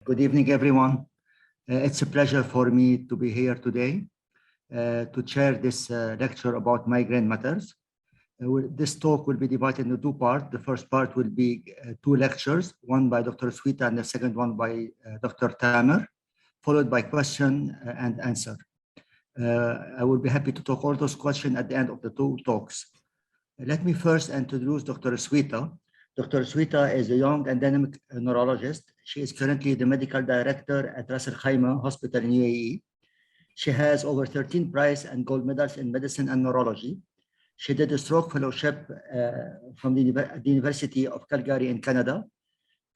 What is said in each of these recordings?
Good evening, everyone. It's a pleasure for me to be here today to share this lecture about migraine matters. This talk will be divided into two parts. The first part will be two lectures, one by Dr. Sweta and the second one by Dr. Tamer, followed by question and answer. I will be happy to talk all those questions at the end of the two talks. Let me first introduce Dr. Sweta. Dr. Sweta is a young and dynamic neurologist. She is currently the medical director at Ras Al Khaimah Hospital in UAE. She has over 13 prize and gold medals in medicine and neurology. She did a stroke fellowship from the University of Calgary in Canada,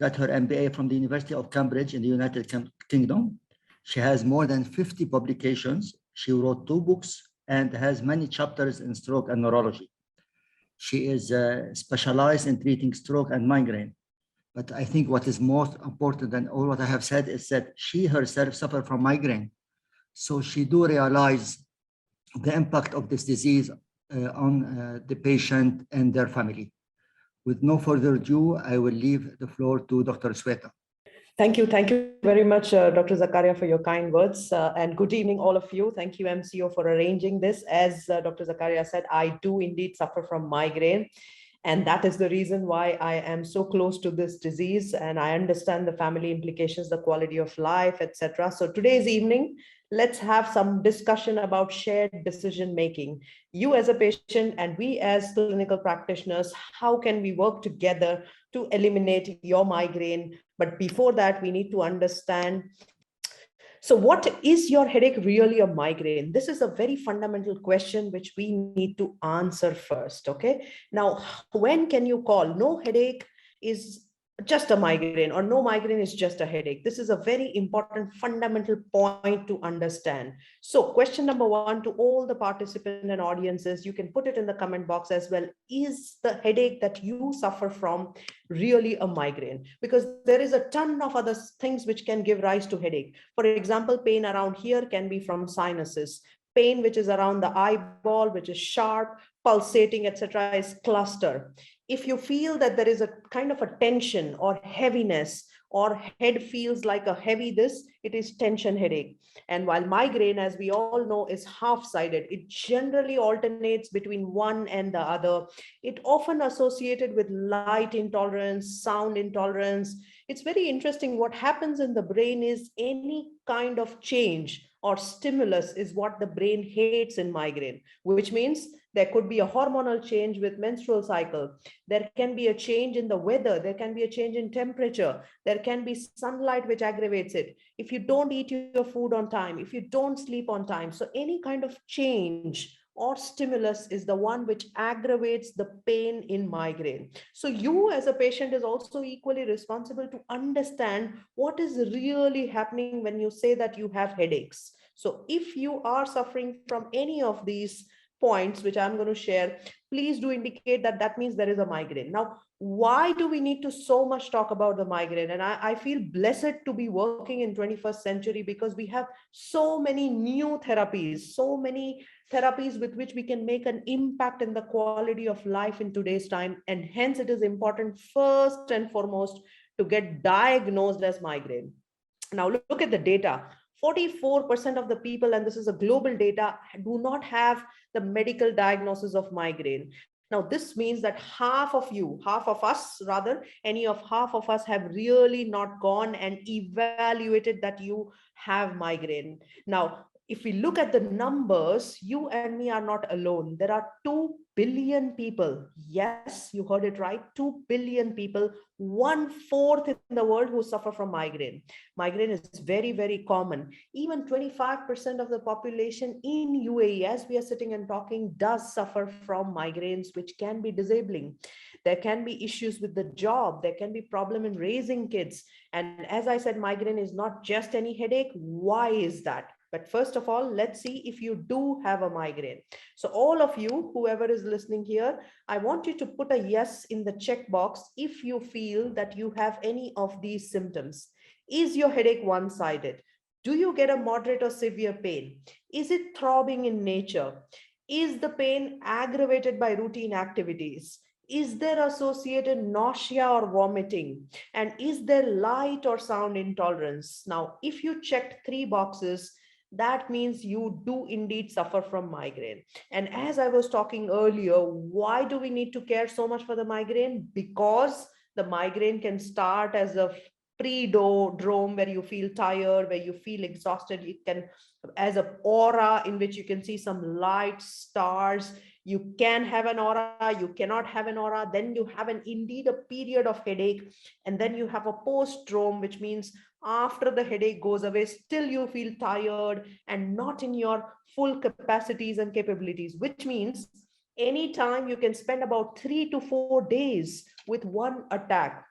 got her MBA from the University of Cambridge in the United Kingdom. She has more than 50 publications. She wrote 2 books and has many chapters in stroke and neurology. She is specialized in treating stroke and migraine. But I think what is most important than all what I have said is that she herself suffered from migraine. So she do realize the impact of this disease on the patient and their family. With no further ado, I will leave the floor to Dr. Sweta. Thank you very much, Dr. Zakaria, for your kind words. And good evening, all of you. Thank you, MCO, for arranging this. As Dr. Zakaria said, I do indeed suffer from migraine. And that is the reason why I am so close to this disease. And I understand the family implications, the quality of life, etc. So today's evening, let's have some discussion about shared decision making. You as a patient and we as clinical practitioners, how can we work together to eliminate your migraine? But before that, we need to understand, so what is your headache really a migraine? This is a very fundamental question which we need to answer first, okay? Now, when can you call no headache is just a migraine or no migraine is just a headache? This is a very important fundamental point to understand. So question number 1 to all the participants and audiences, you can put it in the comment box as well. Is the headache that you suffer from really a migraine? Because there is a ton of other things which can give rise to headache. For example, pain around here can be from sinuses. Pain which is around the eyeball, which is sharp, pulsating, etc., is cluster. If you feel that there is a kind of a tension or heaviness or head feels like a heavy this, it is tension headache. And while migraine, as we all know, is half-sided, it generally alternates between one and the other. It often associated with light intolerance, sound intolerance. It's very interesting. What happens in the brain is any kind of change or stimulus is what the brain hates in migraine, which means there could be a hormonal change with menstrual cycle. There can be a change in the weather. There can be a change in temperature. There can be sunlight which aggravates it. If you don't eat your food on time, if you don't sleep on time. So any kind of change or stimulus is the one which aggravates the pain in migraine. So you as a patient is also equally responsible to understand what is really happening when you say that you have headaches. So if you are suffering from any of these points which I'm going to share, please do indicate that that means there is a migraine. Now, why do we need to so much talk about the migraine? And I feel blessed to be working in 21st century because we have so many new therapies, so many therapies with which we can make an impact in the quality of life in today's time. And hence it is important first and foremost to get diagnosed as migraine. Now look at the data. 44% of the people, and this is a global data, do not have the medical diagnosis of migraine. Now, this means that half of us rather, half of us have really not gone and evaluated that you have migraine. Now, if we look at the numbers, you and me are not alone. There are 2 billion people. Yes, you heard it right. 2 billion people, 1/4 in the world who suffer from migraine. Migraine is very, very common. Even 25% of the population in UAE, as we are sitting and talking, does suffer from migraines, which can be disabling. There can be issues with the job. There can be problem in raising kids. And as I said, migraine is not just any headache. Why is that? But first of all, let's see if you do have a migraine. So all of you, whoever is listening here, I want you to put a yes in the checkbox if you feel that you have any of these symptoms. Is your headache one-sided? Do you get a moderate or severe pain? Is it throbbing in nature? Is the pain aggravated by routine activities? Is there associated nausea or vomiting? And is there light or sound intolerance? Now, if you checked 3 boxes, that means you do indeed suffer from migraine. And as I was talking earlier, why do we need to care so much for the migraine? Because the migraine can start as a pre-drome where you feel tired, where you feel exhausted. It can as an aura in which you can see some light stars. You can have an aura, you cannot have an aura, then you have indeed a period of headache, and then you have a post-drome, which means after the headache goes away, still you feel tired and not in your full capacities and capabilities, which means anytime you can spend about 3 to 4 days with one attack.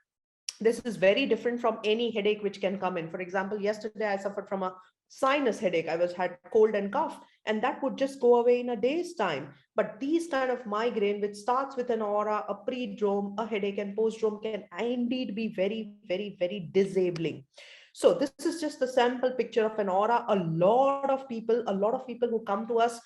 This is very different from any headache which can come in. For example, yesterday I suffered from a sinus headache. I had cold and cough, and that would just go away in a day's time. But these kind of migraine, which starts with an aura, a pre-drome, a headache, and post-drome, can indeed be very, very, very disabling. So this is just a sample picture of an aura. A lot of people who come to us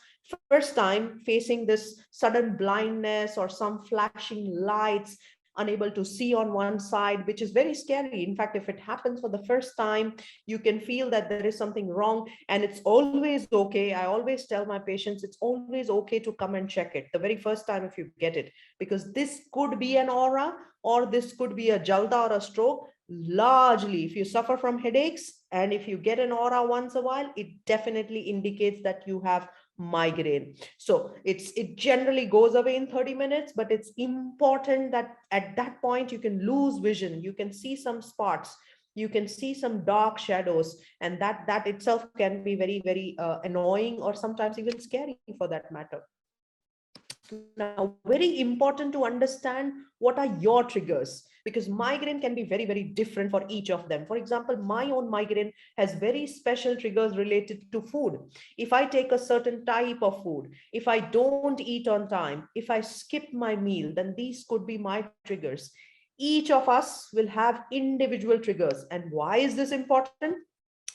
first time facing this sudden blindness or some flashing lights, unable to see on one side, which is very scary. In fact, if it happens for the first time, you can feel that there is something wrong, and it's always okay. I always tell my patients, it's always okay to come and check it the very first time if you get it, because this could be an aura or this could be a jalda or a stroke. Largely, if you suffer from headaches and if you get an aura once a while, it definitely indicates that you have migraine. So it generally goes away in 30 minutes, but it's important that at that point you can lose vision, you can see some spots, you can see some dark shadows, and that itself can be very, very annoying, or sometimes even scary for that matter. Now, very important to understand what are your triggers, because migraine can be very, very different for each of them. For example, my own migraine has very special triggers related to food. If I take a certain type of food, if I don't eat on time, if I skip my meal, then these could be my triggers. Each of us will have individual triggers. And why is this important?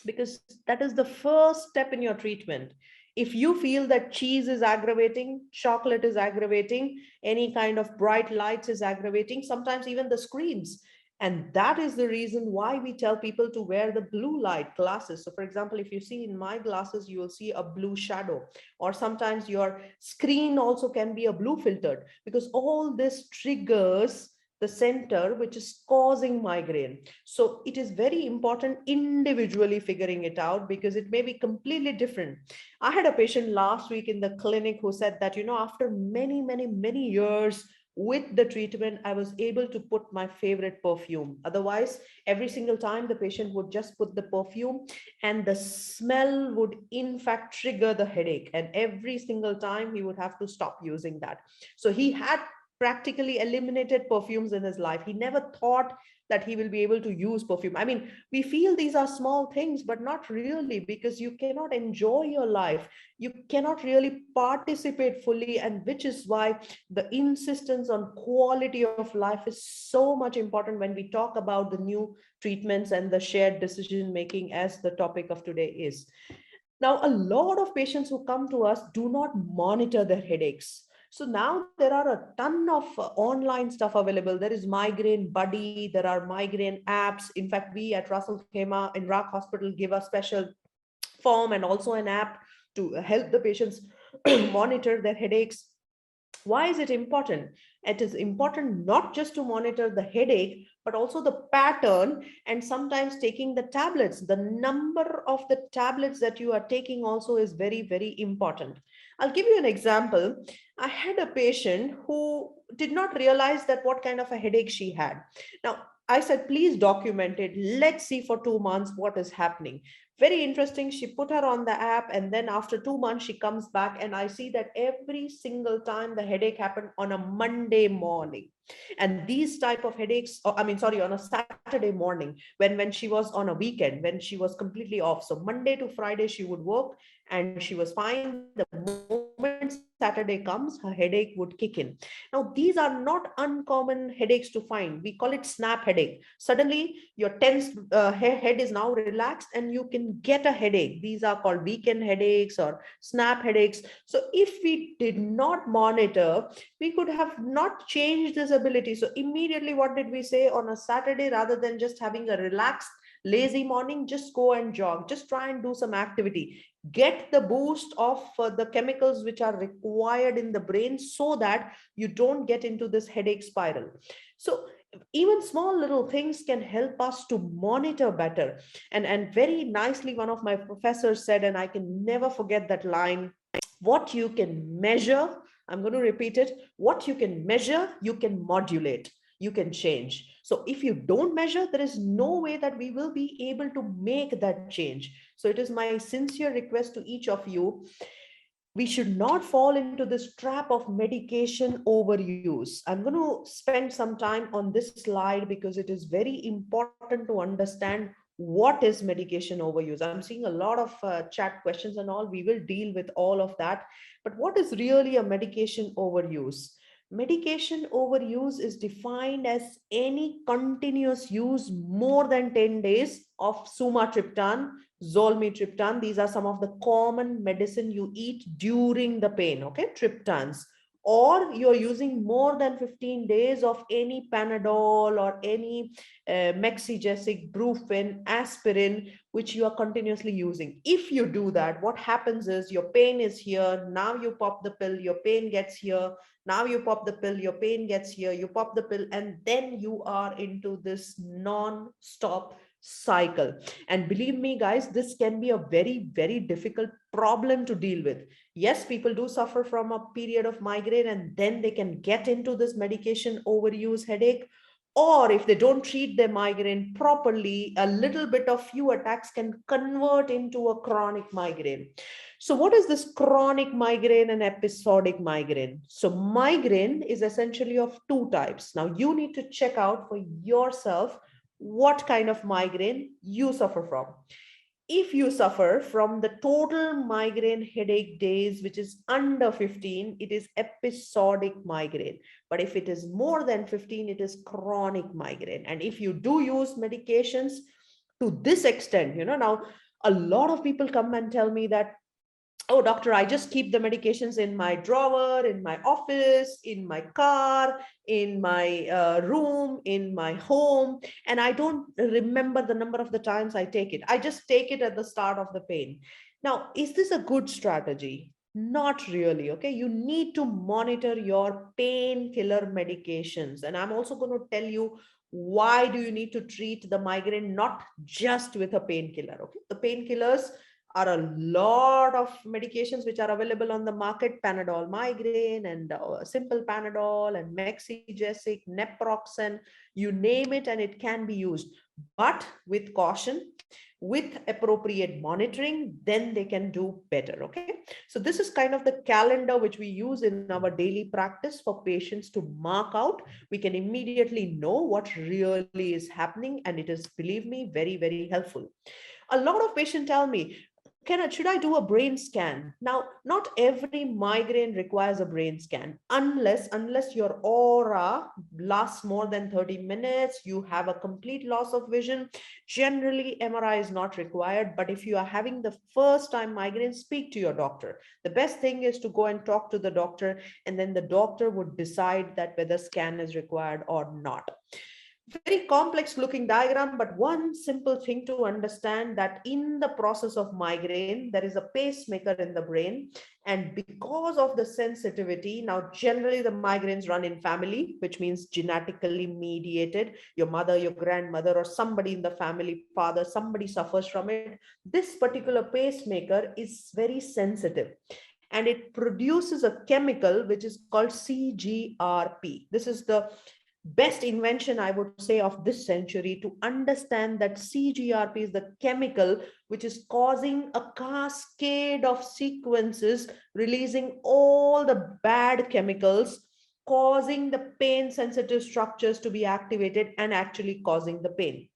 Because that is the first step in your treatment. If you feel that cheese is aggravating, chocolate is aggravating, any kind of bright lights is aggravating, sometimes even the screens. And that is the reason why we tell people to wear the blue light glasses. So for example, if you see in my glasses, you will see a blue shadow, or sometimes your screen also can be a blue filtered, because all this triggers the center which is causing migraine. So it is very important individually figuring it out, because it may be completely different. I had a patient last week in the clinic who said that, after many, many, many years with the treatment, I was able to put my favorite perfume. Otherwise, every single time the patient would just put the perfume and the smell would in fact trigger the headache. And every single time he would have to stop using that. So he had practically eliminated perfumes in his life. He never thought that he will be able to use perfume. I mean, we feel these are small things, but not really, because you cannot enjoy your life. You cannot really participate fully, and which is why the insistence on quality of life is so much important when we talk about the new treatments and the shared decision making, as the topic of today is. Now, a lot of patients who come to us do not monitor their headaches. So now there are a ton of online stuff available. There is Migraine Buddy, there are migraine apps. In fact, we at Russell Khaimah in Rock Hospital give a special form and also an app to help the patients monitor their headaches. Why is it important? It is important not just to monitor the headache, but also the pattern, and sometimes taking the tablets. The number of the tablets that you are taking also is very, very important. I'll give you an example. I had a patient who did not realize that what kind of a headache she had. Now, I said, please document it. Let's see for 2 months what is happening. Very interesting. She put her on the app, and then after 2 months, she comes back, and I see that every single time the headache happened on a Monday morning. And these type of headaches, on a Saturday morning, when she was on a weekend, when she was completely off. So Monday to Friday, she would work and she was fine. The moment moment Saturday comes, her headache would kick in. Now, these are not uncommon headaches to find. We call it snap headache. Suddenly, your tense head is now relaxed and you can get a headache. These are called weekend headaches or snap headaches. So if we did not monitor, we could have not changed this ability. So immediately, what did we say on a Saturday? Rather than just having a relaxed, lazy morning, just go and jog, just try and do some activity, get the boost of the chemicals which are required in the brain so that you don't get into this headache spiral. So even small little things can help us to monitor better. And very nicely, one of my professors said, and I can never forget that line, what you can measure, I'm going to repeat it, what you can measure, you can modulate, you can change. So if you don't measure, there is no way that we will be able to make that change. So it is my sincere request to each of you, we should not fall into this trap of medication overuse. I'm going to spend some time on this slide because it is very important to understand what is medication overuse. I'm seeing a lot of chat questions and all. We will deal with all of that. But what is really a medication overuse? Medication overuse is defined as any continuous use more than 10 days of sumatriptan, zolmitriptan. These are some of the common medicine you eat during the pain, okay, triptans. Or you're using more than 15 days of any Panadol or any Mexigesic, Brufen, aspirin, which you are continuously using. If you do that, what happens is your pain is here. Now you pop the pill, your pain gets here. Now you pop the pill, your pain gets here. You pop the pill, and then you are into this non-stop cycle. And believe me, guys, this can be a very, very difficult problem to deal with. Yes, people do suffer from a period of migraine and then they can get into this medication overuse headache. Or if they don't treat their migraine properly, a little bit of few attacks can convert into a chronic migraine. So what is this chronic migraine and episodic migraine? So migraine is essentially of two types. Now you need to check out for yourself what kind of migraine you suffer from. If you suffer from the total migraine headache days, which is under 15, it is episodic migraine. But if it is more than 15, it is chronic migraine. And if you do use medications to this extent, now a lot of people come and tell me that, oh, doctor, I just keep the medications in my drawer, in my office, in my car, in my room, in my home, and I don't remember the number of the times I take it. I just take it at the start of the pain. Now, is this a good strategy? Not really, okay? You need to monitor your painkiller medications. And I'm also going to tell you why do you need to treat the migraine not just with a painkiller, okay? The painkillers are a lot of medications which are available on the market, Panadol migraine and simple Panadol and Mexigesic, Naproxen, you name it, and it can be used, but with caution, with appropriate monitoring, then they can do better, okay? So this is kind of the calendar which we use in our daily practice for patients to mark out. We can immediately know what really is happening, and it is, believe me, very, very helpful. A lot of patients tell me, should I do a brain scan? Now, not every migraine requires a brain scan unless your aura lasts more than 30 minutes, you have a complete loss of vision. Generally, MRI is not required, but if you are having the first time migraine, speak to your doctor. The best thing is to go and talk to the doctor, and then the doctor would decide that whether scan is required or not. Very complex looking diagram, but one simple thing to understand, that in the process of migraine, there is a pacemaker in the brain. And because of the sensitivity, now generally the migraines run in family, which means genetically mediated. Your mother, your grandmother, or somebody in the family, father, somebody suffers from it. This particular pacemaker is very sensitive, and it produces a chemical which is called CGRP. This is the best invention, I would say, of this century, to understand that CGRP is the chemical which is causing a cascade of sequences, releasing all the bad chemicals, causing the pain sensitive structures to be activated and actually causing the pain.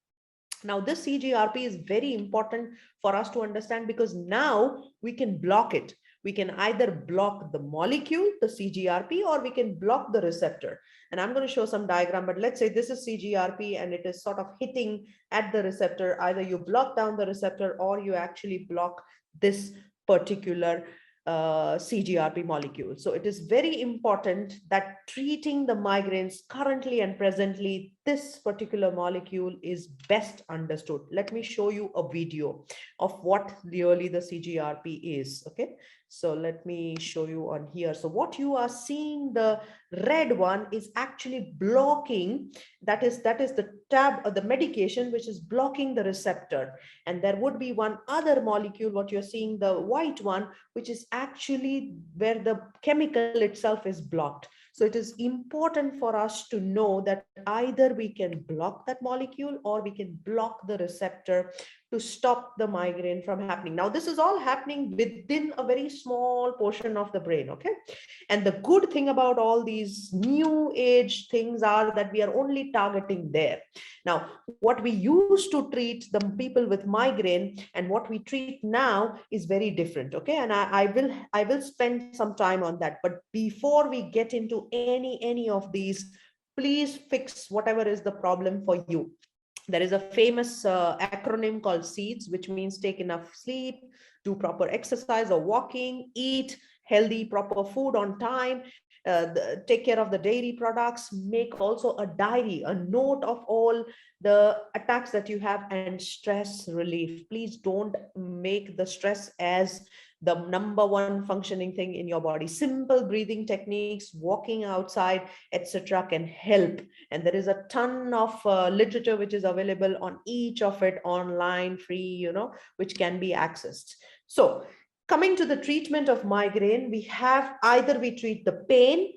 Now, this CGRP is very important for us to understand, because now we can block it. We can either block the molecule, the CGRP, or we can block the receptor. And I'm going to show some diagram, but let's say this is CGRP and it is sort of hitting at the receptor. Either you block down the receptor or you actually block this particular CGRP molecule. So it is very important that treating the migraines currently and presently, this particular molecule is best understood. Let me show you a video of what really the CGRP is. Okay, so let me show you on here. So what you are seeing, the red one is actually blocking, that is the tab or the medication which is blocking the receptor. And there would be one other molecule, what you're seeing, the white one, which is actually where the chemical itself is blocked. So it is important for us to know that either we can block that molecule or we can block the receptor to stop the migraine from happening. Now, this is all happening within a very small portion of the brain, okay? And the good thing about all these new age things are that we are only targeting there. Now, what we used to treat the people with migraine and what we treat now is very different, okay? And I will spend some time on that. But before we get into any of these, please fix whatever is the problem for you. There is a famous acronym called SEEDS, which means take enough sleep, do proper exercise or walking, eat healthy, proper food on time, take care of the dairy products, make also a diary, a note of all the attacks that you have, and stress relief. Please don't make the stress as the number one functioning thing in your body. Simple breathing techniques, walking outside, etc. can help. And there is a ton of literature which is available on each of it online, free, which can be accessed. So coming to the treatment of migraine, we have either we treat the pain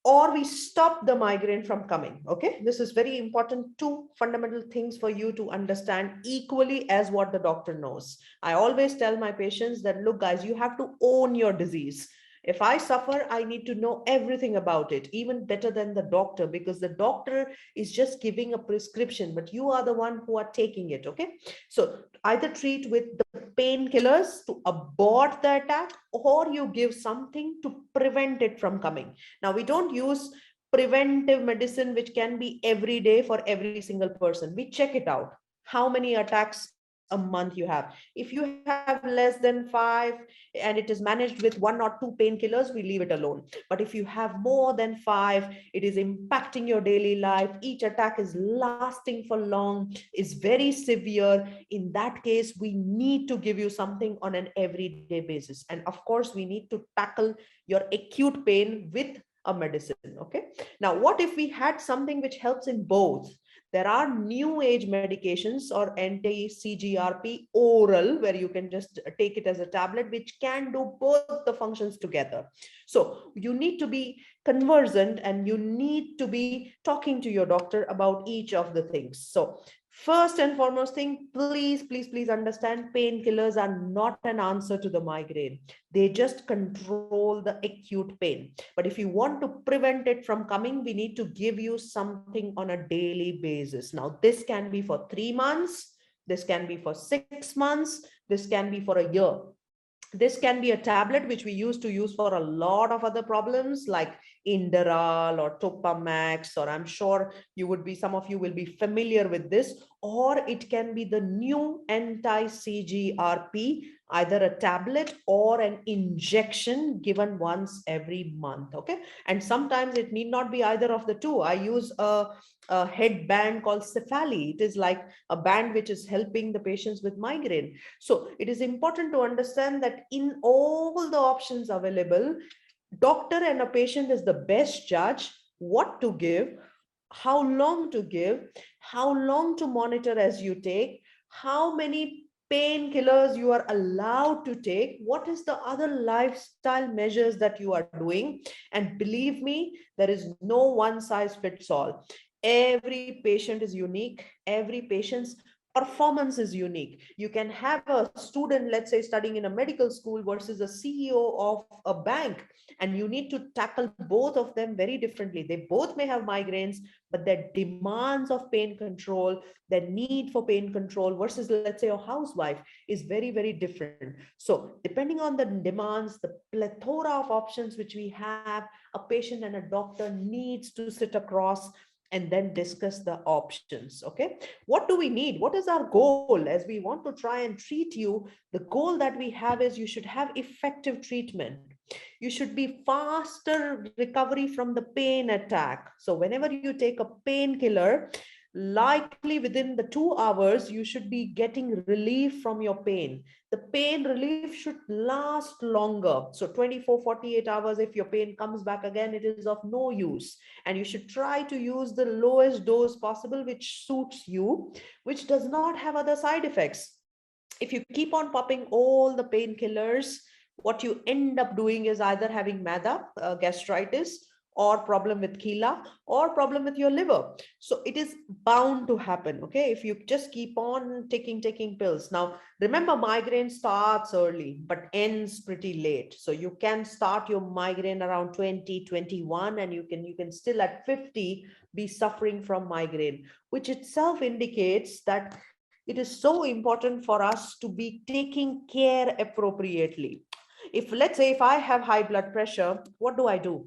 or we stop the migraine from coming. Okay, this is very important. Two fundamental things for you to understand equally as what the doctor knows. I always tell my patients that, look, guys, you have to own your disease. If I suffer, I need to know everything about it, even better than the doctor, because the doctor is just giving a prescription, but you are the one who are taking it, okay? So either treat with the painkillers to abort the attack, or you give something to prevent it from coming. Now, we don't use preventive medicine, which can be every day for every single person. We check it out. How many attacks a month you have? If you have less than 5 and it is managed with 1 or 2 painkillers, we leave it alone. But if you have more than 5, it is impacting your daily life, each attack is lasting for long, is very severe. In that case, we need to give you something on an everyday basis. And of course, we need to tackle your acute pain with a medicine. Okay, now what if we had something which helps in both? There are new age medications or anti-CGRP oral, where you can just take it as a tablet, which can do both the functions together. So you need to be conversant and you need to be talking to your doctor about each of the things. So first and foremost thing, please understand, painkillers are not an answer to the migraine. They just control the acute pain. But if you want to prevent it from coming, we need to give you something on a daily basis. Now, this can be for 3 months, this can be for 6 months, this can be for a year. This can be a tablet, which we used to use for a lot of other problems like Inderal or Topamax, or I'm sure some of you will be familiar with this, or it can be the new anti-CGRP, either a tablet or an injection given once every month. Okay, and sometimes it need not be either of the two. I use a headband called Cephali. It is like a band which is helping the patients with migraine. So it is important to understand that in all the options available, doctor and a patient is the best judge what to give, how long to give, how long to monitor as you take, how many painkillers you are allowed to take, what is the other lifestyle measures that you are doing. And believe me, there is no one size fits all. Every patient is unique. Every patient's performance is unique. You can have a student, let's say, studying in a medical school versus a CEO of a bank, and you need to tackle both of them very differently. They both may have migraines, but their demands of pain control, their need for pain control versus, let's say, a housewife is very, very different. So depending on the demands, the plethora of options which we have, a patient and a doctor needs to sit across and then discuss the options. Okay, what do we need? What is our goal? As we want to try and treat you, the goal that we have is you should have effective treatment. You should be faster recovery from the pain attack. So whenever you take a painkiller, likely within the 2 hours, you should be getting relief from your pain. The pain relief should last longer. So 24, 48 hours, if your pain comes back again, it is of no use. And you should try to use the lowest dose possible, which suits you, which does not have other side effects. If you keep on popping all the painkillers, what you end up doing is either having MADA, gastritis, or problem with Kila, or problem with your liver. So it is bound to happen, okay, if you just keep on taking pills. Now, remember, migraine starts early, but ends pretty late. So you can start your migraine around 20, 21, and you can still at 50 be suffering from migraine, which itself indicates that it is so important for us to be taking care appropriately. If, let's say, if I have high blood pressure, what do?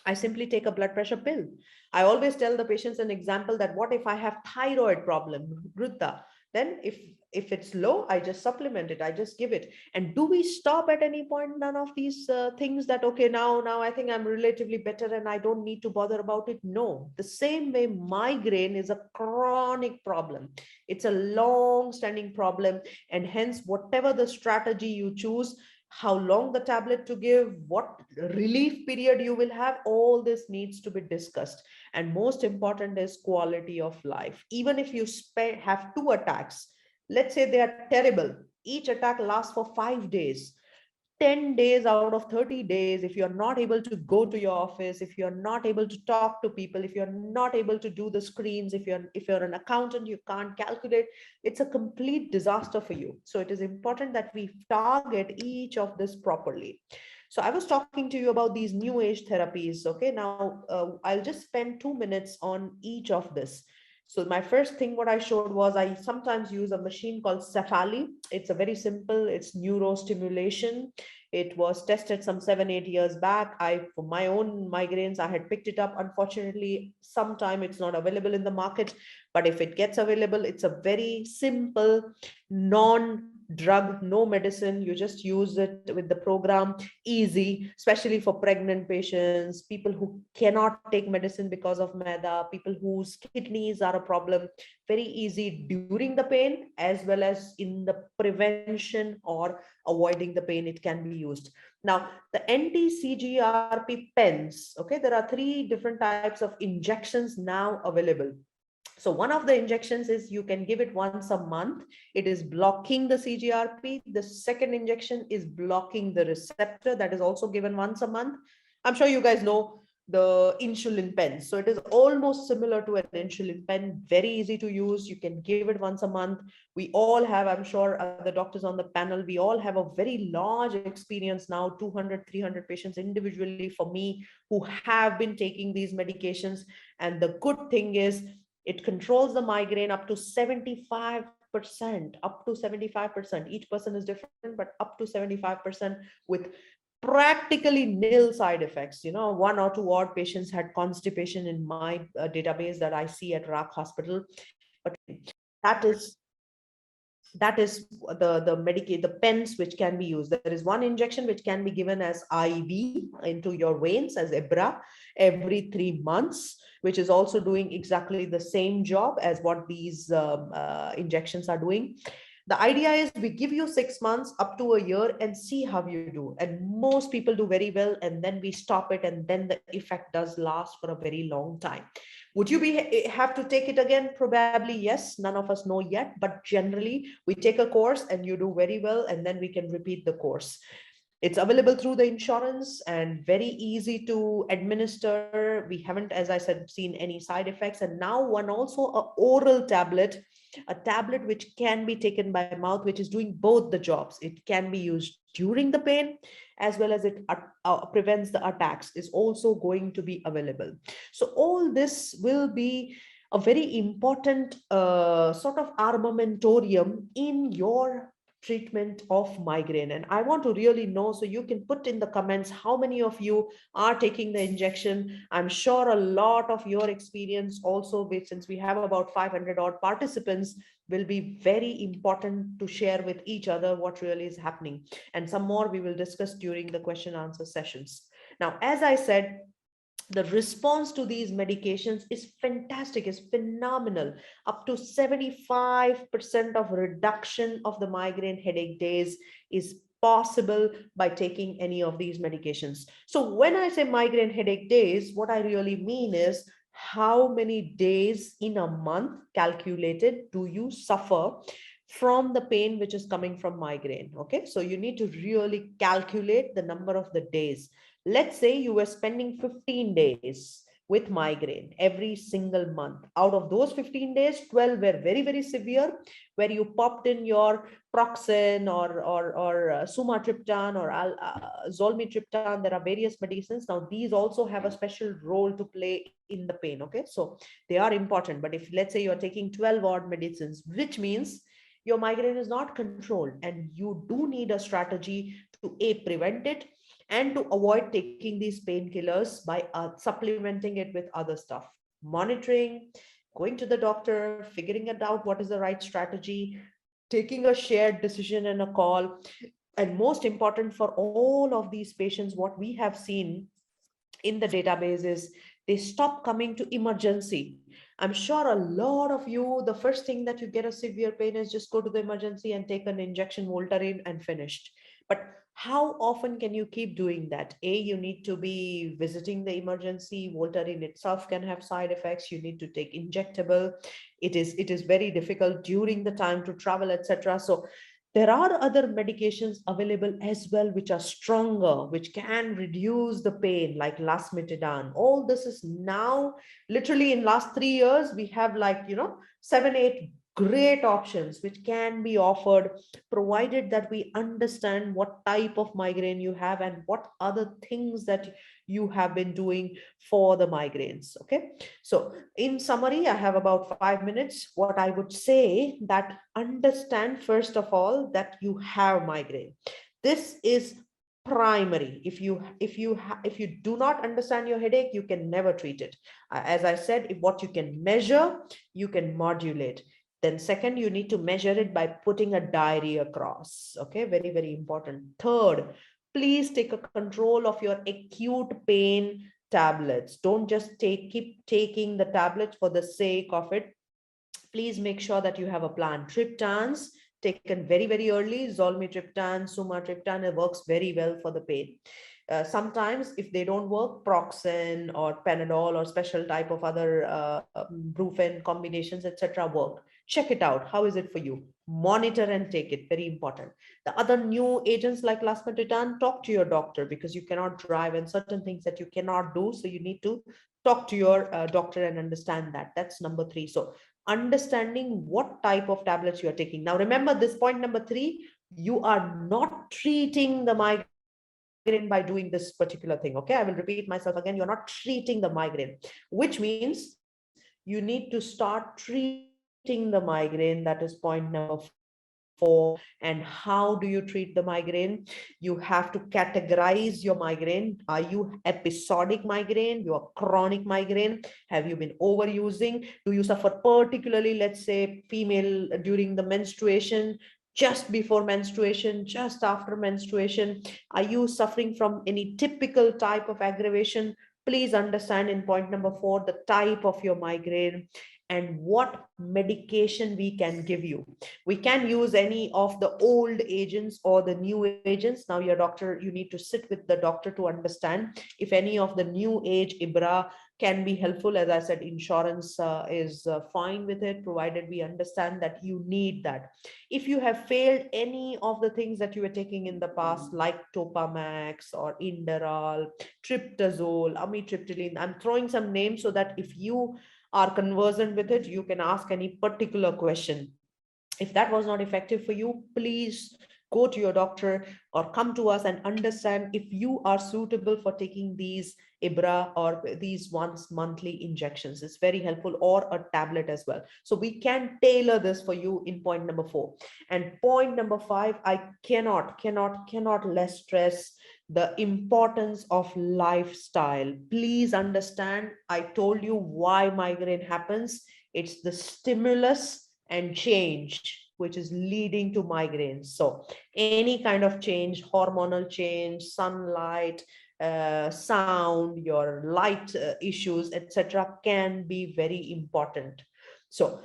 I simply take a blood pressure pill. I always tell the patients an example that what if I have thyroid problem, Ruta? Then if it's low, I just supplement it. I just give it. And do we stop at any point? None of these things that, okay, now I think I'm relatively better and I don't need to bother about it. No, the same way migraine is a chronic problem. It's a long-standing problem. And hence, whatever the strategy you choose, how long the tablet to give, what relief period you will have, all this needs to be discussed. And most important is quality of life. Even if you have 2 attacks, let's say they are terrible, each attack lasts for 5 days. 10 days out of 30 days, if you're not able to go to your office, if you're not able to talk to people, if you're not able to do the screens, if you're an accountant, you can't calculate, it's a complete disaster for you. So it is important that we target each of this properly. So I was talking to you about these new age therapies. Okay, now I'll just spend 2 minutes on each of this. So my first thing what I showed was I sometimes use a machine called Cephali. It's a very simple, it's neurostimulation. It was tested some 7-8 years back. For my own migraines, I had picked it up. Unfortunately, sometime it's not available in the market, but if it gets available, it's a very simple, non-drug, no medicine. You just use it with the program, easy, especially for pregnant patients, people who cannot take medicine because of MADA, people whose kidneys are a problem. Very easy during the pain as well as in the prevention or avoiding the pain, it can be used. Now, the anti-CGRP pens, okay, there are 3 different types of injections now available. So one of the injections is you can give it once a month. It is blocking the CGRP. The second injection is blocking the receptor, that is also given once a month. I'm sure you guys know the insulin pen. So it is almost similar to an insulin pen, very easy to use. You can give it once a month. We all have, I'm sure the doctors on the panel, we all have a very large experience now, 200, 300 patients individually for me who have been taking these medications. And the good thing is it controls the migraine up to 75%, up to 75%. Each person is different, but up to 75% with practically nil side effects. 1 or 2 odd patients had constipation in my database that I see at RAC hospital, but that is the pens which can be used. There is one injection which can be given as IV into your veins as EBRA every 3 months, which is also doing exactly the same job as what these injections are doing. The idea is we give you 6 months up to a year and see how you do. And most people do very well, and then we stop it, and then the effect does last for a very long time. Would you have to take it again? Probably yes. None of us know yet, but generally we take a course and you do very well, and then we can repeat the course. It's available through the insurance and very easy to administer. We haven't, as I said, seen any side effects. And now one also an oral tablet a tablet which can be taken by mouth, which is doing both the jobs. It can be used during the pain as well as it prevents the attacks, is also going to be available. So all this will be a very important sort of armamentarium in your treatment of migraine. And I want to really know, so you can put in the comments how many of you are taking the injection. I'm sure a lot of your experience also, since we have about 500 odd participants, will be very important to share with each other what really is happening. And some more we will discuss during the question answer sessions. Now, as I said, the response to these medications is fantastic, is phenomenal. Up to 75% of reduction of the migraine headache days is possible by taking any of these medications. So when I say migraine headache days, what I really mean is how many days in a month calculated do you suffer from the pain which is coming from migraine. Okay, so you need to really calculate the number of the days. Let's say you were spending 15 days with migraine every single month. Out of those 15 days, 12 were very, very severe, where you popped in your Proxen or sumatriptan or zolmitriptan. There are various medicines. Now, these also have a special role to play in the pain. Okay, so they are important. But if, let's say, you're taking 12 odd medicines, which means your migraine is not controlled, and you do need a strategy to prevent it and to avoid taking these painkillers by supplementing it with other stuff. Monitoring, going to the doctor, figuring it out what is the right strategy, taking a shared decision and a call. And most important for all of these patients, what we have seen in the database is they stop coming to emergency. I'm sure a lot of you, the first thing that you get a severe pain is just go to the emergency and take an injection, Voltaren, and finished. But how often can you keep doing that? You need to be visiting the emergency. Voltaren itself can have side effects. You need to take injectable. It is very difficult during the time to travel, etc. So there are other medications available as well, which are stronger, which can reduce the pain, like lasmiditan. All this is now, literally in last 3 years, we have 7, 8 great options which can be offered, provided that we understand what type of migraine you have and what other things that you have been doing for the migraines. Okay, so in summary, I have about 5 minutes. What I would say, that understand first of all that you have migraine. This is primary. If you do not understand your headache, you can never treat it. As I said, if what you can measure, you can modulate. Then second, you need to measure it by putting a diary across. Okay, very, very important. Third, please take a control of your acute pain tablets. Don't just keep taking the tablets for the sake of it. Please make sure that you have a plan. Triptans taken very, very early. Zolmitriptan, sumatriptan, it works very well for the pain. Sometimes if they don't work, Proxen or Panadol or special type of other Brufen combinations, etc. work. Check it out. How is it for you? Monitor and take it. Very important. The other new agents like lasmiditan, talk to your doctor, because you cannot drive and certain things that you cannot do. So you need to talk to your doctor and understand that. That's number 3. So understanding what type of tablets you are taking. Now, remember this point number 3, you are not treating the migraine by doing this particular thing. Okay, I will repeat myself again. You're not treating the migraine, which means you need to start treating the migraine. That is point number 4. And how do you treat the migraine? You have to categorize your migraine. Are you episodic migraine? You are chronic migraine? Have you been overusing? Do you suffer particularly, let's say, female during the menstruation, just before menstruation, just after menstruation? Are you suffering from any typical type of aggravation? Please understand in point number 4 the type of your migraine and what medication we can give you. We can use any of the old agents or the new agents. Now your doctor, you need to sit with the doctor to understand if any of the new age IBRA can be helpful. As I said, insurance is fine with it, provided we understand that you need that. If you have failed any of the things that you were taking in the past, like Topamax or Inderal, Triptazole, Amitriptyline, I'm throwing some names so that if you are conversant with it, you can ask any particular question. If that was not effective for you, please go to your doctor or come to us and understand if you are suitable for taking these IBRA or these once monthly injections. It's very helpful, or a tablet as well. So we can tailor this for you in point number 4. And point number 5, I cannot less stress the importance of lifestyle. Please understand, I told you why migraine happens. It's the stimulus and change which is leading to migraines. So any kind of change, hormonal change, sunlight, sound, your light issues, etc., can be very important. So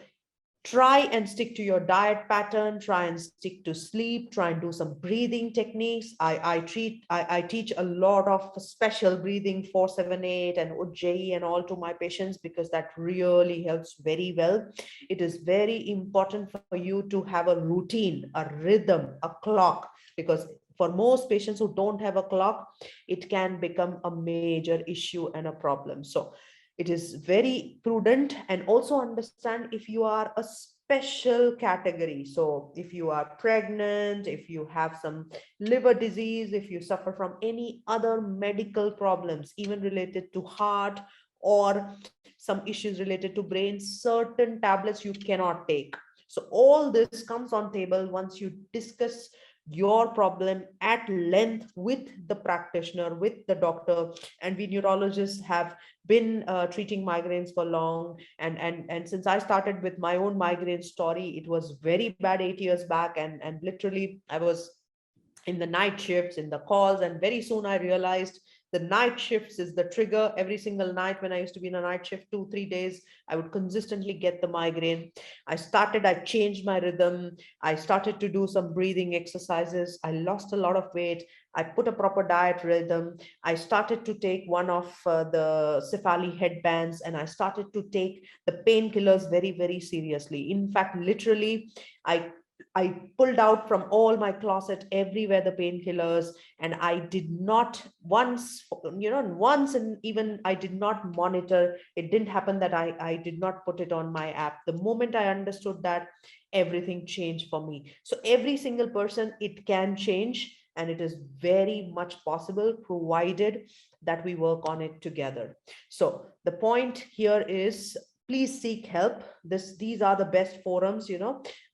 try and stick to your diet pattern, try and stick to sleep, try and do some breathing techniques. I teach a lot of special breathing, 4-7-8 and Ujjayi and all to my patients, because that really helps very well. It is very important for you to have a routine, a rhythm, a clock, because for most patients who don't have a clock, it can become a major issue and a problem. So it is very prudent. And also understand if you are a special category. So if you are pregnant, if you have some liver disease, if you suffer from any other medical problems, even related to heart or some issues related to brain, certain tablets you cannot take. So all this comes on table once you discuss your problem at length with the practitioner, with the doctor. And we neurologists have been treating migraines for long. And since I started with my own migraine story, it was very bad 8 years back. And literally I was in the night shifts, in the calls, and very soon I realized the night shifts is the trigger. Every single night when I used to be in a night shift, 2-3 days, I would consistently get the migraine. I changed my rhythm. I started to do some breathing exercises. I lost a lot of weight. I put a proper diet rhythm. I started to take one of the Cephali headbands, and I started to take the painkillers very, very seriously. In fact, literally, I pulled out from all my closet everywhere the painkillers, and I did not once, and even I did not monitor. It didn't happen that I did not put it on my app. The moment I understood that, everything changed for me. So every single person, it can change, and it is very much possible, provided that we work on it together. So the point here is, please seek help. These are the best forums,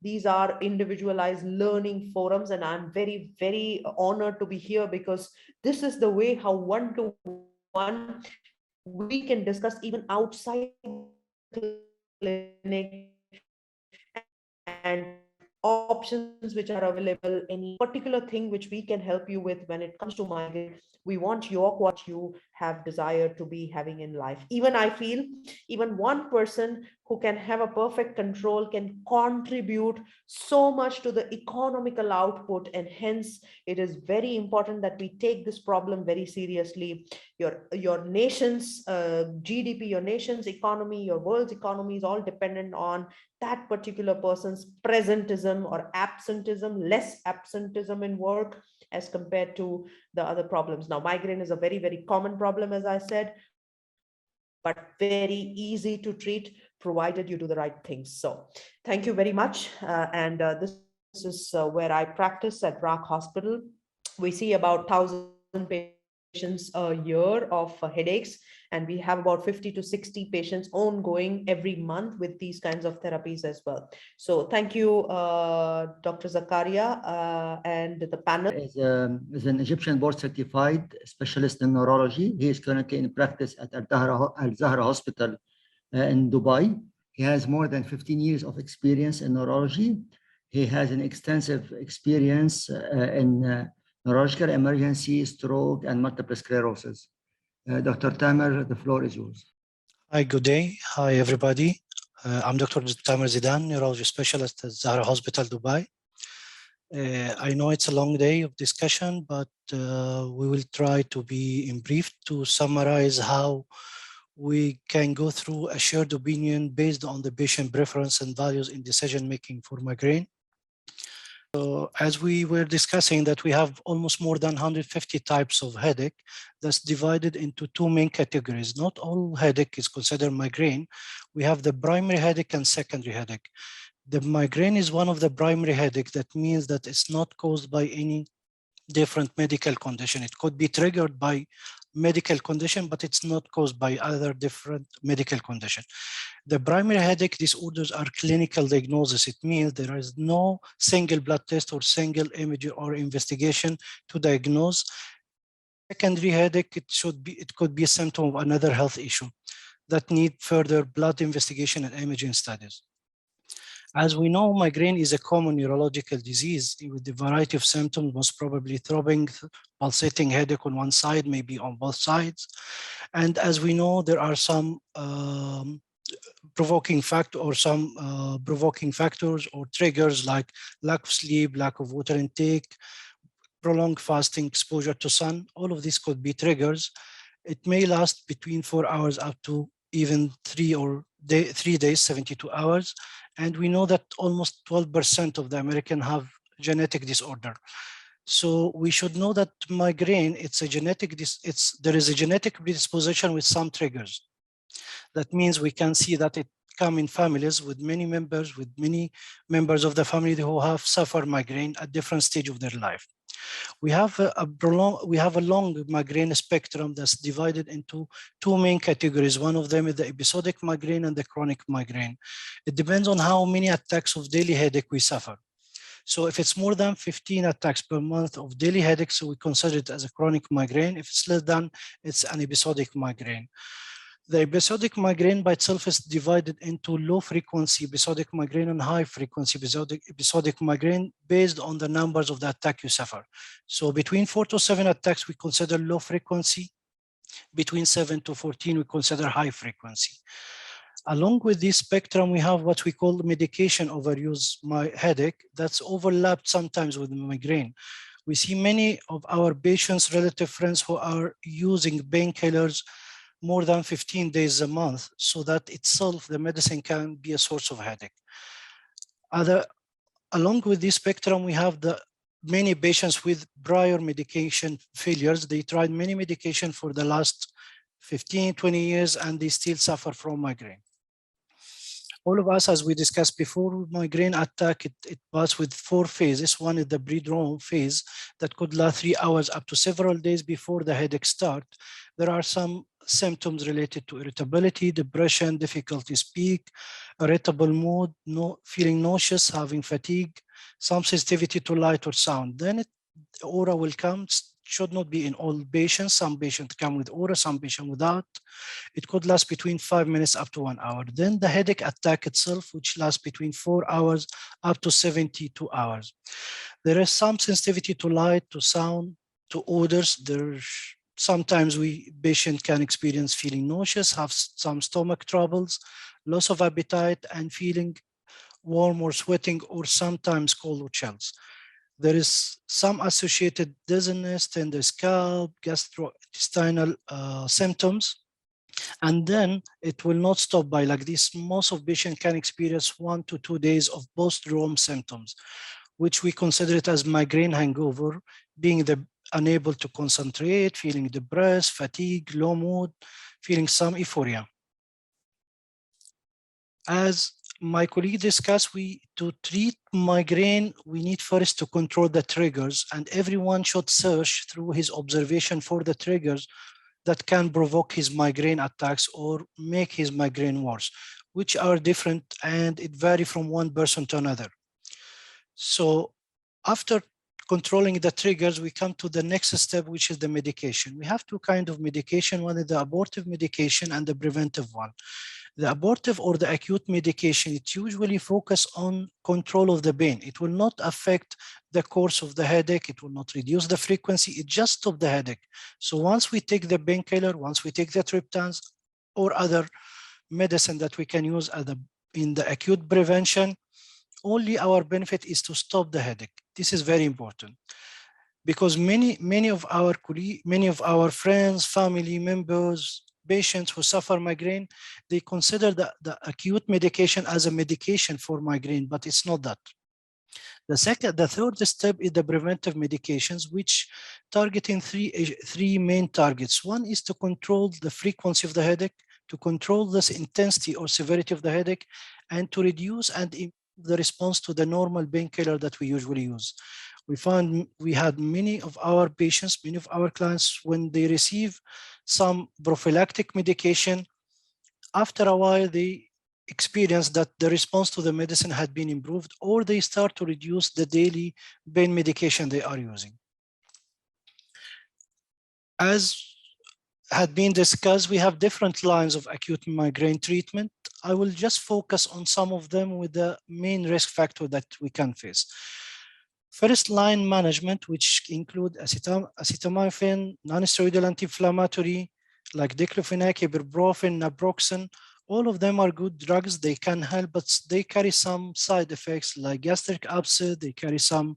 these are individualized learning forums, and I'm very, very honored to be here, because this is the way how one-to-one we can discuss even outside the clinic, and options which are available, any particular thing which we can help you with when it comes to migraine. We want what you have desired to be having in life. Even I feel, even one person who can have a perfect control can contribute so much to the economical output, and hence it is very important that we take this problem very seriously. Your nation's GDP, your nation's economy, your world's economy is all dependent on that particular person's presentism or absentism, less absentism in work as compared to the other problems. Now, migraine is a very, very common problem, as I said, but very easy to treat, provided you do the right things. So thank you very much. This is where I practice at RAC Hospital. We see about 1,000 patients a year of headaches, and we have about 50 to 60 patients ongoing every month with these kinds of therapies as well. So thank you, Dr. Zakaria, and the panel. Is an Egyptian board certified specialist in neurology. He is currently in practice at Zahra Hospital in Dubai. He has more than 15 years of experience in neurology. He has an extensive experience in neurological emergency, stroke, and multiple sclerosis. Dr. Tamer, the floor is yours. Hi, good day. Hi, everybody. I'm Dr. Tamer Zidan, neurology specialist at Zahra Hospital, Dubai. I know it's a long day of discussion, but we will try to be in brief to summarize how we can go through a shared opinion based on the patient preference and values in decision-making for migraine. So as we were discussing that we have almost more than 150 types of headache that's divided into two main categories. Not all headache is considered migraine. We have the primary headache and secondary headache. The migraine is one of the primary headache. That means that it's not caused by any different medical condition. It could be triggered by medical condition, but it's not caused by other different medical condition. The primary headache disorders are clinical diagnosis. It means there is no single blood test or single image or investigation to diagnose. Secondary headache, it could be a symptom of another health issue that need further blood investigation and imaging studies. As we know, migraine is a common neurological disease with a variety of symptoms, most probably throbbing, pulsating headache on one side, maybe on both sides. And as we know, there are some provoking factors or triggers like lack of sleep, lack of water intake, prolonged fasting, exposure to sun. All of these could be triggers. It may last between 4 hours up to even 3 days, 72 hours. And we know that almost 12% of the Americans have genetic disorder. So we should know that migraine, there is a genetic predisposition with some triggers. That means we can see that it comes in families with many members of the family who have suffered migraine at different stage of their life. We have a long migraine spectrum that's divided into two main categories. One of them is the episodic migraine and the chronic migraine. It depends on how many attacks of daily headache we suffer. So if it's more than 15 attacks per month of daily headache, so we consider it as a chronic migraine. If it's less than, it's an episodic migraine. The episodic migraine by itself is divided into low frequency episodic migraine and high frequency episodic migraine based on the numbers of the attack you suffer. So between 4 to 7 attacks, we consider low frequency. Between 7 to 14, we consider high frequency. Along with this spectrum, we have what we call medication overuse headache that's overlapped sometimes with migraine. We see many of our patients' relative friends who are using painkillers more than 15 days a month, so that itself, the medicine can be a source of headache. Along with this spectrum, we have the many patients with prior medication failures. They tried many medication for the last 15, 20 years, and they still suffer from migraine. All of us, as we discussed before, migraine attack, it passes with 4 phases. One is the pre-dawn phase that could last 3 hours up to several days before the headache starts. There are some symptoms related to irritability, depression, difficulty to speak, irritable mood, feeling nauseous, having fatigue, some sensitivity to light or sound. Then the aura will come. Should not be in all patients. Some patients come with aura, some patients without. It could last between 5 minutes up to 1 hour. Then the headache attack itself, which lasts between 4 hours up to 72 hours. There is some sensitivity to light, to sound, to odors. Sometimes patient can experience feeling nauseous, have some stomach troubles, loss of appetite, and feeling warm or sweating, or sometimes cold or chills. There is some associated dizziness, tender scalp, gastrointestinal symptoms. And then it will not stop by like this. Most of patients can experience 1 to 2 days of post-ROM symptoms, which we consider it as migraine hangover, being unable to concentrate, feeling depressed, fatigue, low mood, feeling some euphoria. As my colleague discussed, to treat migraine, we need first to control the triggers, and everyone should search through his observation for the triggers that can provoke his migraine attacks or make his migraine worse, which are different and it varies from one person to another. So after controlling the triggers, we come to the next step, which is the medication. We have two kinds of medication. One is the abortive medication and the preventive one. The abortive or the acute medication, it usually focuses on control of the pain. It will not affect the course of the headache. It will not reduce the frequency. It just stops the headache. So once we take the painkiller, once we take the triptans or other medicine that we can use in the acute prevention, only our benefit is to stop the headache. This is very important because many of our friends, family members, patients who suffer migraine, they consider the acute medication as a medication for migraine, but it's not that. The third step is the preventive medications, which targeting three main targets. One is to control the frequency of the headache, to control the intensity or severity of the headache, and to reduce the response to the normal painkiller that we usually use. We found we had many of our patients, many of our clients, when they receive some prophylactic medication, after a while they experience that the response to the medicine had been improved, or they start to reduce the daily pain medication they are using. As had been discussed, we have different lines of acute migraine treatment. I will just focus on some of them with the main risk factor that we can face. First line management, which include acetaminophen, non-steroidal anti-inflammatory like diclofenac, ibuprofen, naproxen. All of them are good drugs. They can help, but they carry some side effects like gastric upset. They carry some,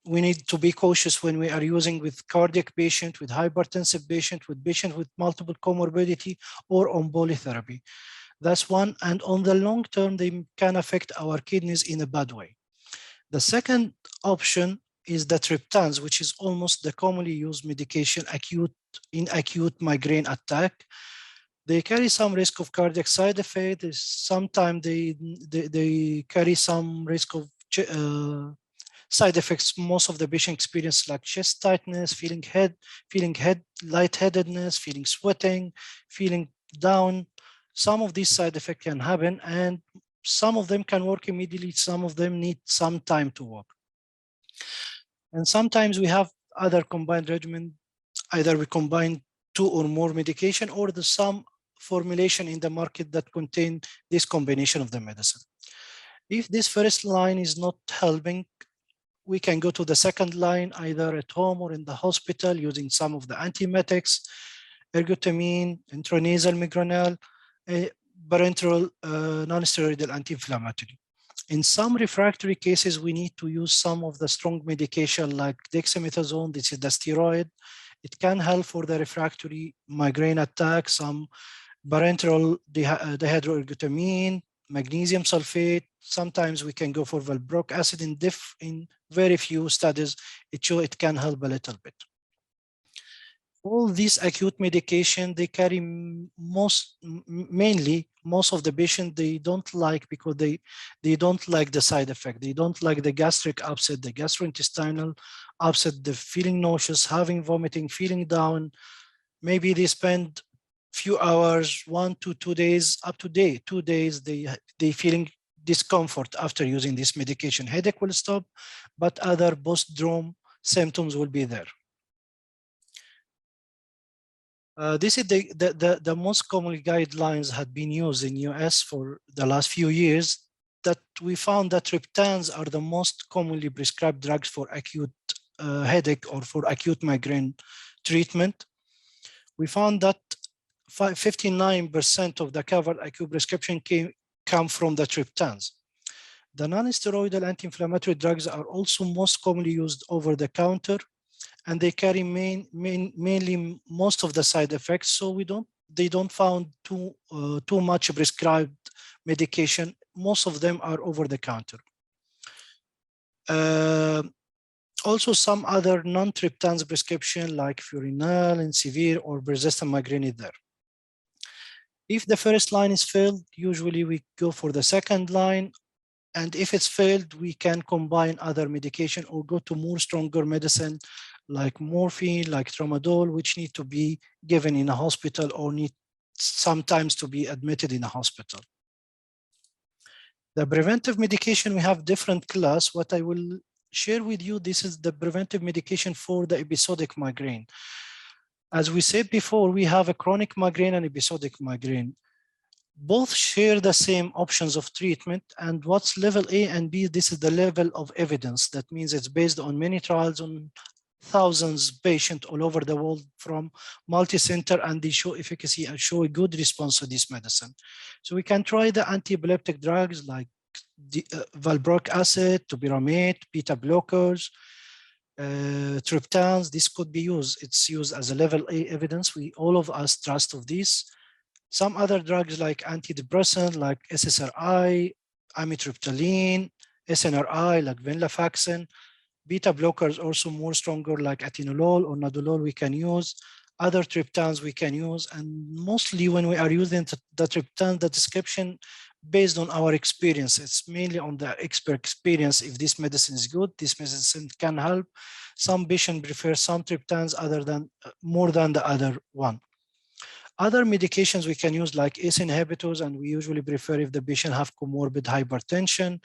we need to be cautious when we are using with cardiac patient, with hypertensive patient with multiple comorbidity, or on polytherapy. That's one. And on the long term, they can affect our kidneys in a bad way. The second option is the Reptans, which is almost the commonly used medication in acute migraine attack. They carry some risk of cardiac side effects. Sometimes they carry some risk of side effects. Most of the patient experience like chest tightness, feeling lightheadedness, feeling sweating, feeling down. Some of these side effects can happen, and some of them can work immediately. Some of them need some time to work. And sometimes we have other combined regimen. Either we combine 2 or more medication, or there's some formulation in the market that contain this combination of the medicine. If this first line is not helping, we can go to the second line, either at home or in the hospital, using some of the antiemetics, ergotamine, intranasal migranal, parenteral non-steroidal anti-inflammatory. In some refractory cases, we need to use some of the strong medication like dexamethasone. This is the steroid. It can help for the refractory migraine attack, some parenteral dihydroergotamine, magnesium sulfate. Sometimes we can go for valproic acid. In very few studies, it can help a little bit. All these acute medication, they carry mainly most of the patient they don't like, because they don't like the side effect. They don't like the gastric upset, the gastrointestinal upset, the feeling nauseous, having vomiting, feeling down. Maybe they spend few hours, 1 to 2 days, up to 2 days, they feeling discomfort after using this medication. Headache will stop, but other post-drome symptoms will be there. This is the most common guidelines had been used in US for the last few years, that we found that Reptans are the most commonly prescribed drugs for acute headache or for acute migraine treatment. We found that 59% of the covered acute prescription come from the Reptans. The non-steroidal anti-inflammatory drugs are also most commonly used over the counter, and they carry mainly most of the side effects. So they don't found too much prescribed medication. Most of them are over the counter. Also, some other non-Reptans prescription like Furinal and severe or persistent migraine is there. If the first line is failed, usually we go for the second line. And if it's failed, we can combine other medication or go to more stronger medicine like morphine, like tramadol, which need to be given in a hospital or need sometimes to be admitted in a hospital. The preventive medication, we have different class. What I will share with you, this is the preventive medication for the episodic migraine. As we said before, we have a chronic migraine and episodic migraine. Both share the same options of treatment, and what's level A and B, this is the level of evidence. That means it's based on many trials on thousands of patients all over the world from multi-center, and they show efficacy and show a good response to this medicine. So we can try the anti-epileptic drugs like valproic acid, topiramate, beta blockers, triptans. This could be used. It's used as a level A evidence. All of us trust of this. Some other drugs like antidepressant, like SSRI, amitriptyline, SNRI like venlafaxine, beta blockers also more stronger like atenolol or nadolol we can use, other triptans we can use, and mostly when we are using the triptan, the description based on our experience. It's mainly on the expert experience. If this medicine is good, this medicine can help. Some patients prefer some triptans more than the other one. Other medications we can use like ACE inhibitors, and we usually prefer if the patient have comorbid hypertension.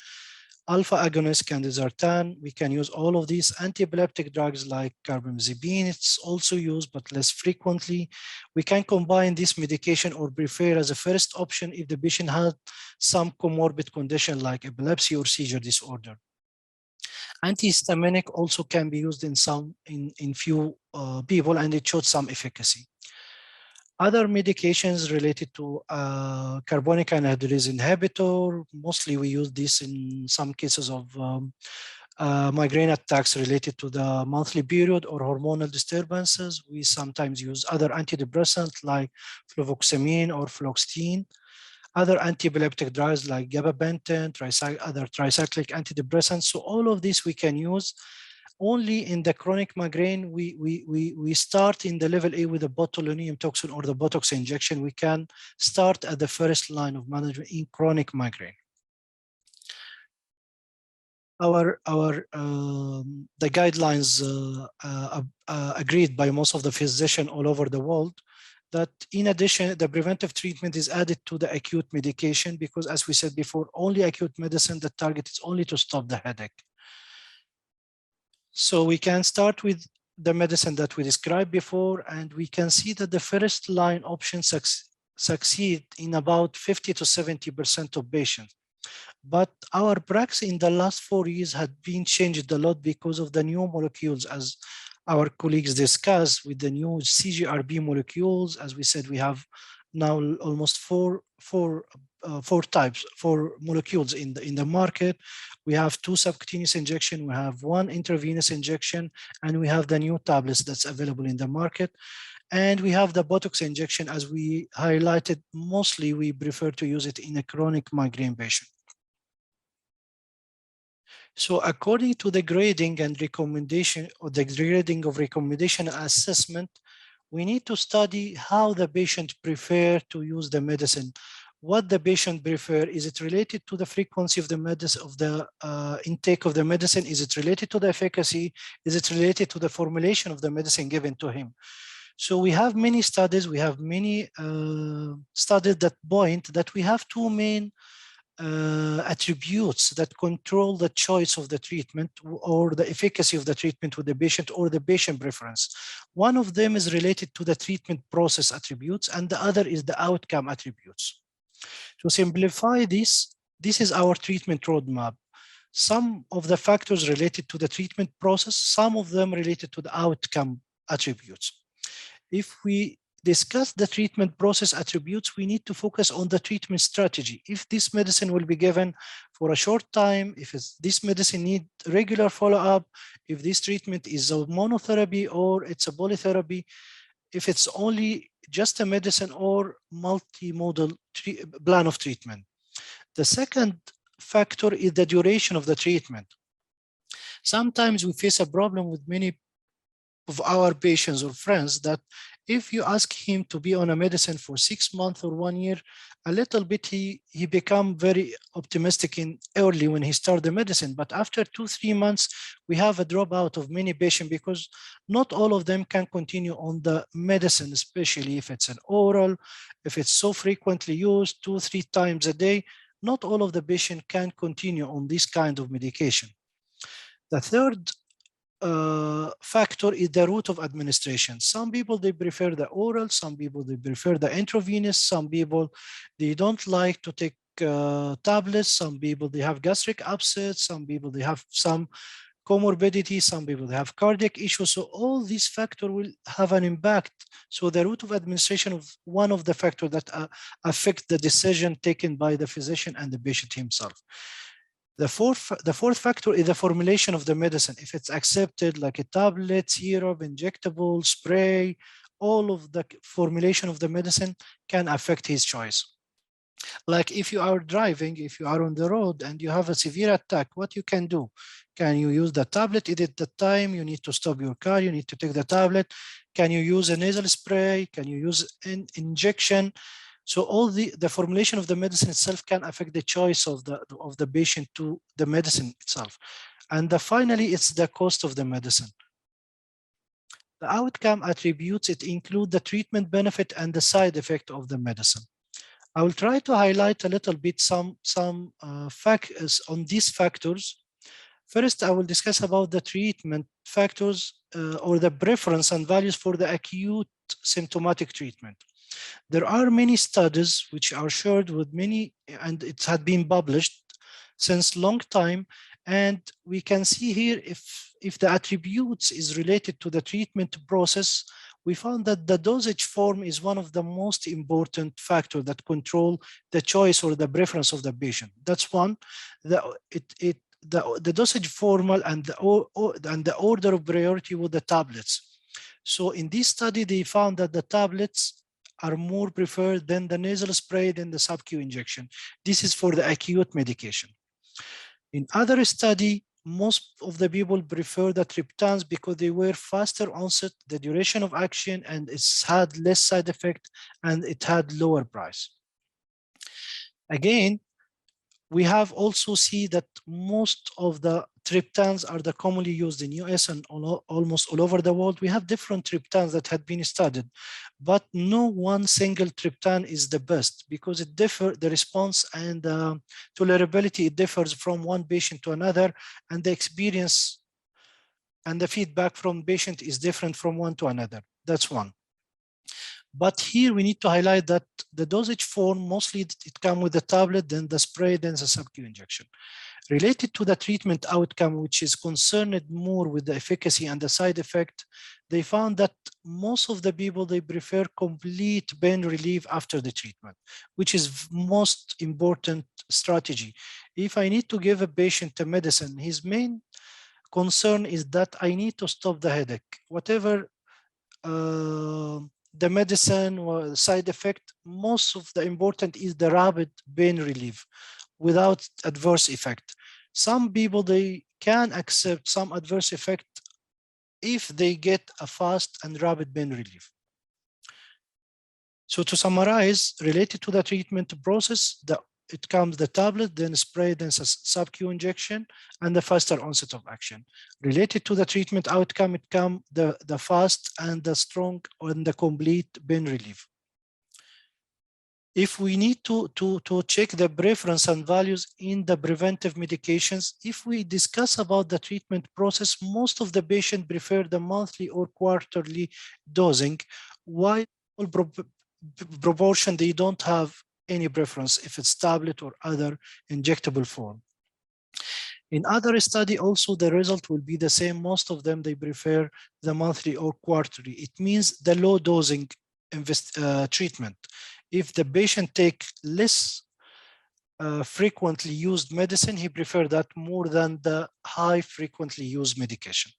Alpha agonist, candesartan, we can use all of these. Antiepileptic drugs like carbamazepine, it's also used but less frequently. We can combine this medication or prefer as a first option if the patient has some comorbid condition like epilepsy or seizure disorder. Antihistaminic also can be used in few people, and it showed some efficacy. Other medications related to carbonic anhydrase inhibitor, mostly we use this in some cases of migraine attacks related to the monthly period or hormonal disturbances. We sometimes use other antidepressants like fluvoxamine or fluoxetine. Other antiepileptic drugs like gabapentin, other tricyclic antidepressants. So all of this we can use. Only in the chronic migraine, we start in the level A with the botulinum toxin or the Botox injection. We can start at the first line of management in chronic migraine. The guidelines agreed by most of the physicians all over the world that in addition, the preventive treatment is added to the acute medication because, as we said before, only acute medicine, the target is only to stop the headache. So we can start with the medicine that we described before, and we can see that the first line options succeed in about 50 to 70% of patients. But our practice in the last 4 years had been changed a lot because of the new molecules, as our colleagues discussed with the new CGRP molecules. As we said, we have now almost four molecules in the market. We have 2 subcutaneous injection, we have 1 intravenous injection, and we have the new tablets that's available in the market. And we have the Botox injection, as we highlighted, mostly we prefer to use it in a chronic migraine patient. So according to the grading and recommendation, or the grading of recommendation assessment, we need to study how the patient prefer to use the medicine. What the patient prefer, is it related to the frequency of the medicine, of the intake of the medicine? Is it related to the efficacy? Is it related to the formulation of the medicine given to him? So we have many studies, we have many studies that point that we have 2 main attributes that control the choice of the treatment or the efficacy of the treatment with the patient or the patient preference. One of them is related to the treatment process attributes, and the other is the outcome attributes. To simplify this, this is our treatment roadmap. Some of the factors related to the treatment process, some of them related to the outcome attributes. If we discuss the treatment process attributes, we need to focus on the treatment strategy. If this medicine will be given for a short time, if this medicine need regular follow-up, if this treatment is a monotherapy or it's a polytherapy, if it's only just a medicine or multimodal plan of treatment. The second factor is the duration of the treatment. Sometimes we face a problem with many of our patients or friends that if you ask him to be on a medicine for 6 months or 1 year, a little bit he become very optimistic in early when he start the medicine. But after 2-3 months, we have a dropout of many patients because not all of them can continue on the medicine, especially if it's an oral, if it's so frequently used 2-3 times a day, not all of the patient can continue on this kind of medication. The third factor is the route of administration. Some people, they prefer the oral, some people, they prefer the intravenous, some people, they don't like to take tablets, some people, they have gastric upset, some people, they have some comorbidity, some people, they have cardiac issues. So all these factors will have an impact. So the route of administration of one of the factors that affect the decision taken by the physician and the patient himself. The fourth factor is the formulation of the medicine. If it's accepted like a tablet, syrup, injectable, spray, all of the formulation of the medicine can affect his choice. Like if you are driving, if you are on the road and you have a severe attack, what you can do? Can you use the tablet? Is it the time you need to stop your car? You need to take the tablet. Can you use a nasal spray? Can you use an injection? So all the formulation of the medicine itself can affect the choice of the patient to the medicine itself. And finally, it's the cost of the medicine. The outcome attributes, it include the treatment benefit and the side effect of the medicine. I will try to highlight a little bit some factors on these factors. First, I will discuss about the treatment factors or the preference and values for the acute symptomatic treatment. There are many studies which are shared with many, and it had been published since long time. And we can see here if the attributes is related to the treatment process, we found that the dosage form is one of the most important factors that control the choice or the preference of the patient. That's one. The dosage formal and the order of priority with the tablets. So in this study, they found that the tablets are more preferred than the nasal spray, than the sub-Q injection. This is for the acute medication. In other study, most of the people prefer the Reptans because they were faster onset, the duration of action, and it's had less side effect, and it had lower price. Again, we have also seen that most of the triptans are the commonly used in US and almost all over the world. We have different triptans that had been studied, but no one single triptan is the best because it differs, the response and tolerability, it differs from one patient to another, and the experience and the feedback from patient is different from one to another. That's one. But here we need to highlight that the dosage form, mostly it comes with the tablet, then the spray, then the sub-Q injection. Related to the treatment outcome, which is concerned more with the efficacy and the side effect, they found that most of the people, they prefer complete pain relief after the treatment, which is most important strategy. If I need to give a patient a medicine, his main concern is that I need to stop the headache. Whatever the medicine or side effect, most of the important is the rapid pain relief without adverse effect. Some people, they can accept some adverse effect if they get a fast and rapid pain relief. So to summarize, related to the treatment process, it comes the tablet, then spray, then sub-Q injection, and the faster onset of action. Related to the treatment outcome, it comes the fast and the strong and the complete pain relief. If we need to check the preference and values in the preventive medications, if we discuss about the treatment process, most of the patients prefer the monthly or quarterly dosing, while proportion, they don't have any preference if it's tablet or other injectable form. In other study, also the result will be the same. Most of them, they prefer the monthly or quarterly. It means the low dosing treatment. If the patient take less frequently used medicine, he prefer that more than the high frequently used medication.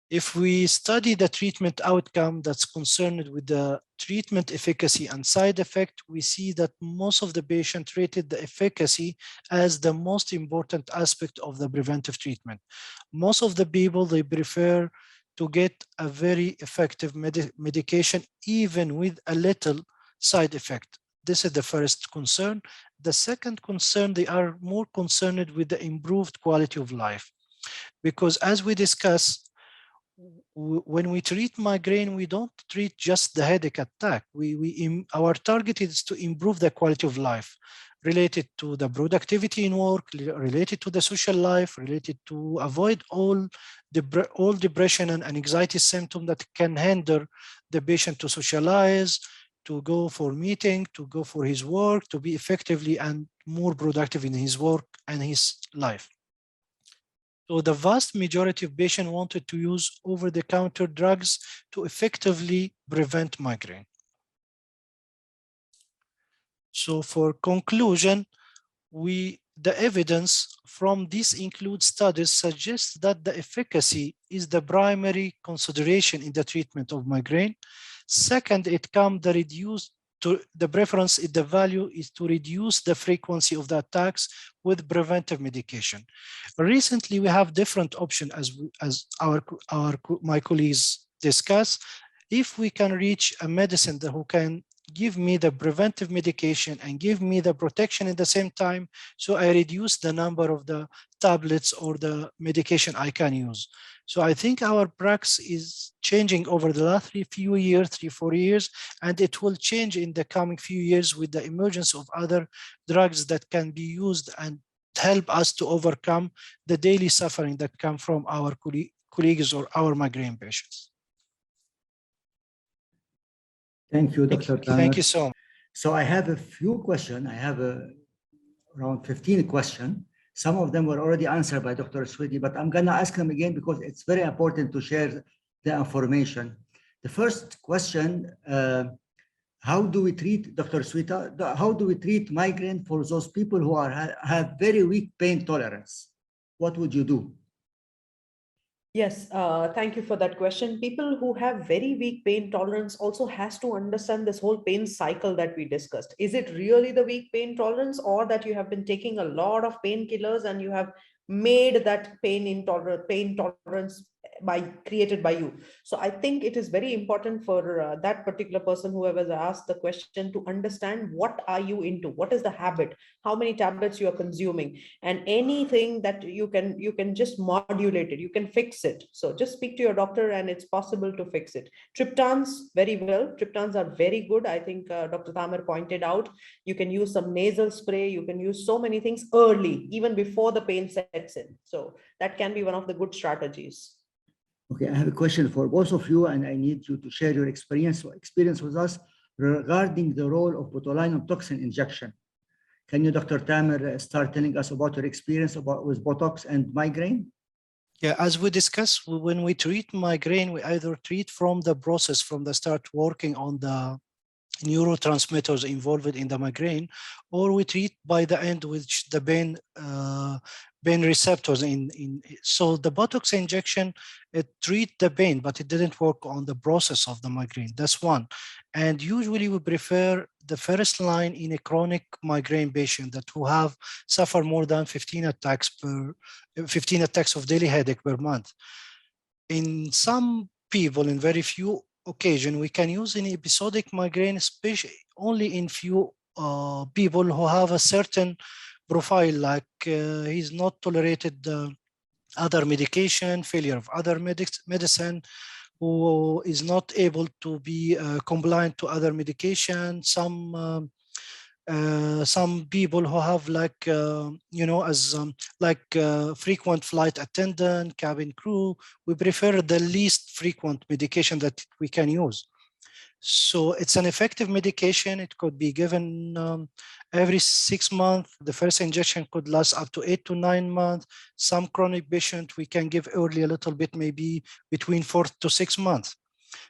If we study the treatment outcome that's concerned with the treatment efficacy and side effect, we see that most of the patients rated the efficacy as the most important aspect of the preventive treatment. Most of the people, they prefer to get a very effective medication, even with a little side effect. This is the first concern. The second concern, they are more concerned with the improved quality of life. Because as we discussed, when we treat migraine, we don't treat just the headache attack. Our target is to improve the quality of life related to the productivity in work, related to the social life, related to avoid all depression and anxiety symptoms that can hinder the patient to socialize, to go for meeting, to go for his work, to be effectively and more productive in his work and his life. So the vast majority of patients wanted to use over-the-counter drugs to effectively prevent migraine. So for conclusion, the evidence from these include studies suggests that the efficacy is the primary consideration in the treatment of migraine. Second, it comes the reduced the preference is the value is to reduce the frequency of the attacks with preventive medication. Recently, we have different options as my colleagues discuss. If we can reach a medicine that who can give me the preventive medication and give me the protection at the same time, so I reduce the number of the tablets or the medication I can use. So I think our practice is changing over the last 3-4 years, and it will change in the coming few years with the emergence of other drugs that can be used and help us to overcome the daily suffering that come from our colleagues or our migraine patients. Thank you, Dr. Tamer. Thank you so much. So I have a few questions. I have around 15 questions. Some of them were already answered by Dr. Sweta, but I'm gonna ask them again because it's very important to share the information. The first question, how do we treat, Dr. Sweta, how do we treat migraine for those people who have very weak pain tolerance? What would you do? Yes, thank you for that question. People who have very weak pain tolerance also has to understand this whole pain cycle that we discussed. Is it really the weak pain tolerance, or that you have been taking a lot of painkillers and you have made that pain tolerance created by you? So I think it is very important for that particular person, whoever asked the question, to understand what are you into, what is the habit, how many tablets you are consuming, and anything that you can just modulate it, you can fix it. So just speak to your doctor and it's possible to fix it. Triptans, very well. Triptans are very good. I think Dr. Tamer pointed out, you can use some nasal spray, you can use so many things early, even before the pain sets in. So that can be one of the good strategies. Okay, I have a question for both of you, and I need you to share your experience with us regarding the role of botulinum toxin injection. Can you, Dr. Tamer, start telling us about your experience with Botox and migraine? Yeah, as we discussed, when we treat migraine, we either treat from the process, from the start working on the neurotransmitters involved in the migraine, or we treat by the end with the pain receptors so the Botox injection, it treat the pain, but it didn't work on the process of the migraine. That's one. And usually we prefer the first line in a chronic migraine patient that who have suffered more than 15 attacks of daily headache per month. In some people, in very few occasions, we can use an episodic migraine, especially only in few people who have a certain profile, like he's not tolerated other medication, failure of other medicine, who is not able to be compliant to other medication. Some people who have frequent flight attendant, cabin crew, we prefer the least frequent medication that we can use. So it's an effective medication. It could be given every 6 months. The first injection could last up to 8 to 9 months. Some chronic patient we can give early a little bit, maybe between 4 to 6 months.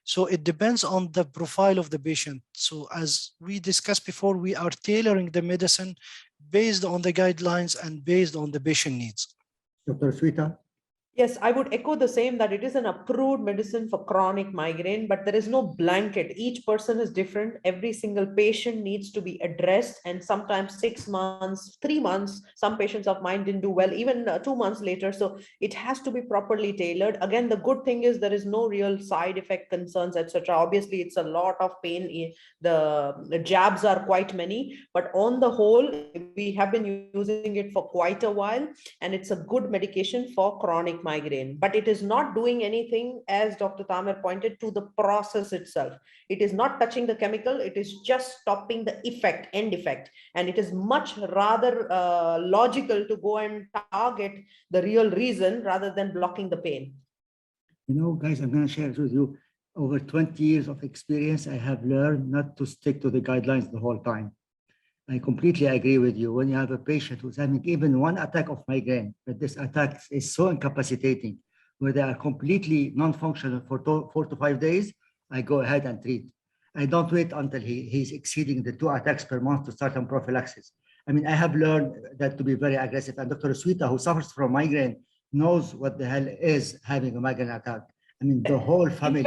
So it depends on the profile of the patient. So as we discussed before, we are tailoring the medicine based on the guidelines and based on the patient needs. Dr. Sweta? Yes, I would echo the same, that it is an approved medicine for chronic migraine, but there is no blanket. Each person is different. Every single patient needs to be addressed, and sometimes 6 months, 3 months, some patients of mine didn't do well, even 2 months later. So it has to be properly tailored. Again, the good thing is there is no real side effect concerns, etc. Obviously, it's a lot of pain. The jabs are quite many, but on the whole, we have been using it for quite a while, and it's a good medication for chronic migraine, but it is not doing anything, as Dr. Tamer pointed, to the process itself. It is not touching the chemical, it is just stopping the end effect. And it is much rather logical to go and target the real reason rather than blocking the pain. You know, guys, I'm going to share with you, over 20 years of experience, I have learned not to stick to the guidelines the whole time. I completely agree with you. When you have a patient who's having even one attack of migraine, but this attack is so incapacitating, where they are completely non-functional for 4 to 5 days, I go ahead and treat. I don't wait until he's exceeding the 2 attacks per month to start on prophylaxis. I mean, I have learned that to be very aggressive. And Dr. Sweta, who suffers from migraine, knows what the hell is having a migraine attack. I mean, the whole family.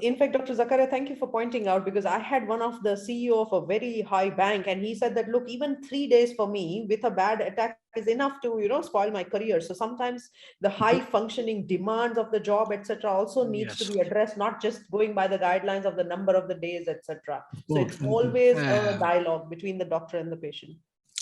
In fact, Dr. Zakaria, thank you for pointing out, because I had one of the CEO of a very high bank, and he said that, look, even 3 days for me with a bad attack is enough to, spoil my career. So sometimes the high functioning demands of the job, etc., also needs to be addressed, not just going by the guidelines of the number of the days, etc. So it's always a dialogue between the doctor and the patient.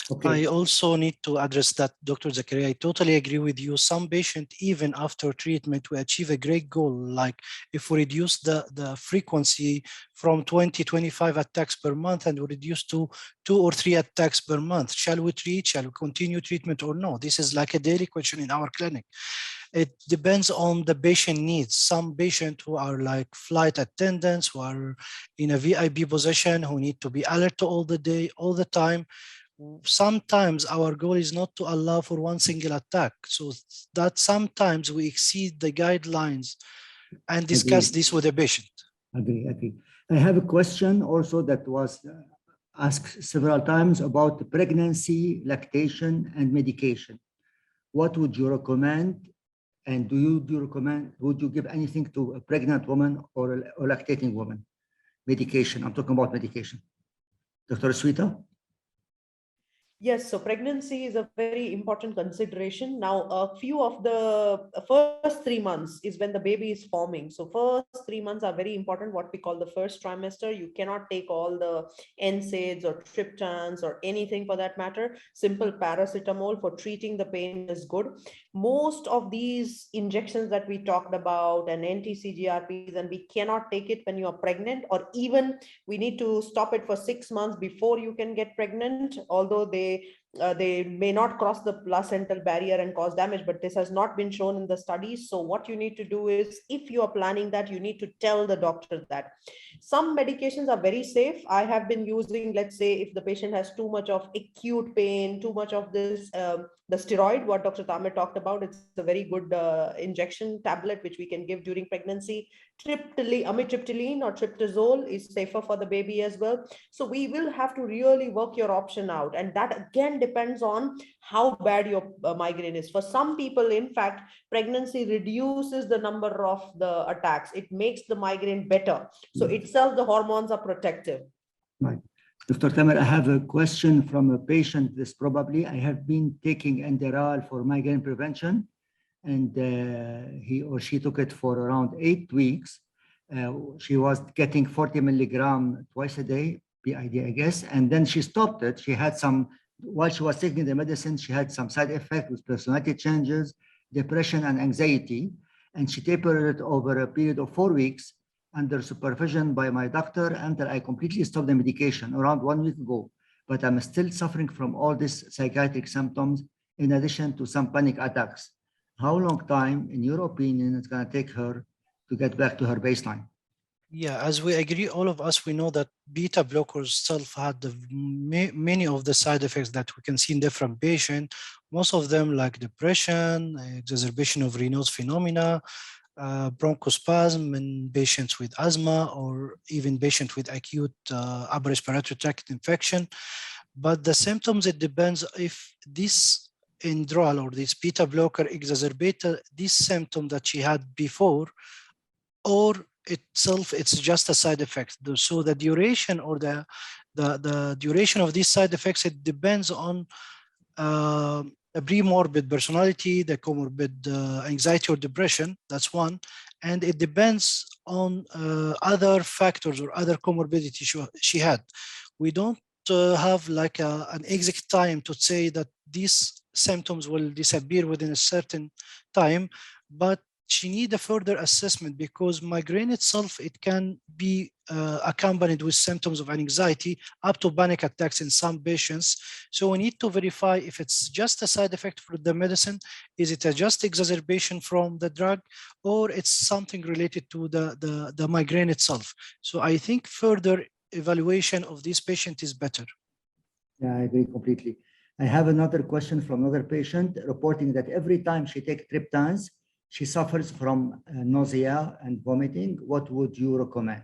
Okay. I also need to address that, Dr. Zakaria. I totally agree with you. Some patient, even after treatment, we achieve a great goal. Like if we reduce the frequency from 20-25 attacks per month and we reduce to 2 or 3 attacks per month, shall we treat? Shall we continue treatment or no? This is like a daily question in our clinic. It depends on the patient needs. Some patients who are like flight attendants, who are in a VIP position, who need to be alert all the day, all the time. Sometimes our goal is not to allow for one single attack, so that sometimes we exceed the guidelines and discuss this with the patient. Agree. I have a question also that was asked several times about pregnancy, lactation, and medication. What would you recommend? And do you recommend, would you give anything to a pregnant woman or a lactating woman? Medication, I'm talking about medication. Dr. Sweta? Yes, so pregnancy is a very important consideration. Now, a few of the first 3 months is when the baby is forming. So first 3 months are very important, what we call the first trimester. You cannot take all the NSAIDs or triptans or anything for that matter. Simple paracetamol for treating the pain is good. Most of these injections that we talked about and anti-CGRPs, and we cannot take it when you are pregnant, or even we need to stop it for 6 months before you can get pregnant, although they may not cross the placental barrier and cause damage, but this has not been shown in the studies. So what you need to do is, if you are planning that, you need to tell the doctor that. Some medications are very safe. I have been using, let's say, if the patient has too much of acute pain, too much of this, the steroid, what Dr. Tamer talked about, it's a very good injection tablet which we can give during pregnancy. Amitriptyline or triptazole is safer for the baby as well. So we will have to really work your option out, and that again depends on how bad your migraine is. For some people, in fact, pregnancy reduces the number of the attacks. It makes the migraine better. So itself, the hormones are protective. Right. Dr. Tamer, I have a question from a patient. This probably, I have been taking Enderal for migraine prevention, and he or she took it for around 8 weeks. She was getting 40 milligram twice a day, PID, I guess, and then she stopped it. She had some, while she was taking the medicine, she had some side effects with personality changes, depression, and anxiety, and she tapered it over a period of 4 weeks under supervision by my doctor until I completely stopped the medication around 1 week ago. But I'm still suffering from all these psychiatric symptoms in addition to some panic attacks. How long time, in your opinion, it's going to take her to get back to her baseline? Yeah, as we agree, all of us, we know that beta blockers self had many of the side effects that we can see in different patients. Most of them like depression, exacerbation of Raynaud's phenomena, bronchospasm in patients with asthma, or even patients with acute upper respiratory tract infection. But the symptoms, it depends if this Enderal or this beta blocker exacerbated this symptom that she had before, or itself it's just a side effect. So the duration or the duration of these side effects, it depends on a premorbid personality, the comorbid anxiety or depression, that's one. And it depends on other factors or other comorbidities she had. We don't have like an exact time to say that these symptoms will disappear within a certain time, but she needs a further assessment, because migraine itself, it can be accompanied with symptoms of anxiety up to panic attacks in some patients. So we need to verify if it's just a side effect for the medicine, is it a just exacerbation from the drug, or it's something related to the migraine itself. So I think further evaluation of this patient is better. Yeah, I agree completely. I have another question from another patient reporting that every time she takes triptans, she suffers from nausea and vomiting. What would you recommend?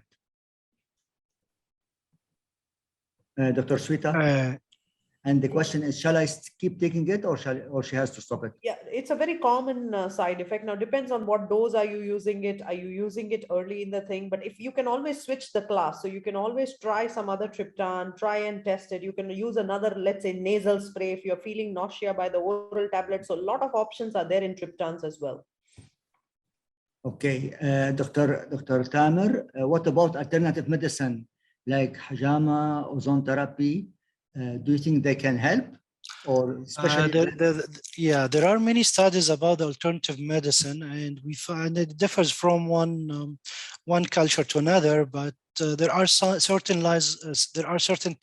Dr. Sweta? And the question is, shall I keep taking it, or she has to stop it? Yeah, it's a very common side effect. Now, depends on what dose are you using it. Are you using it early in the thing? But if you can always switch the class, so you can always try some other triptan, try and test it. You can use another, let's say, nasal spray if you're feeling nausea by the oral tablet. So a lot of options are there in triptans as well. Okay, Dr. Tamer, what about alternative medicine like hijama, ozone therapy? Do you think they can help? Or especially there are many studies about the alternative medicine, and we find it differs from one culture to another. But there are certain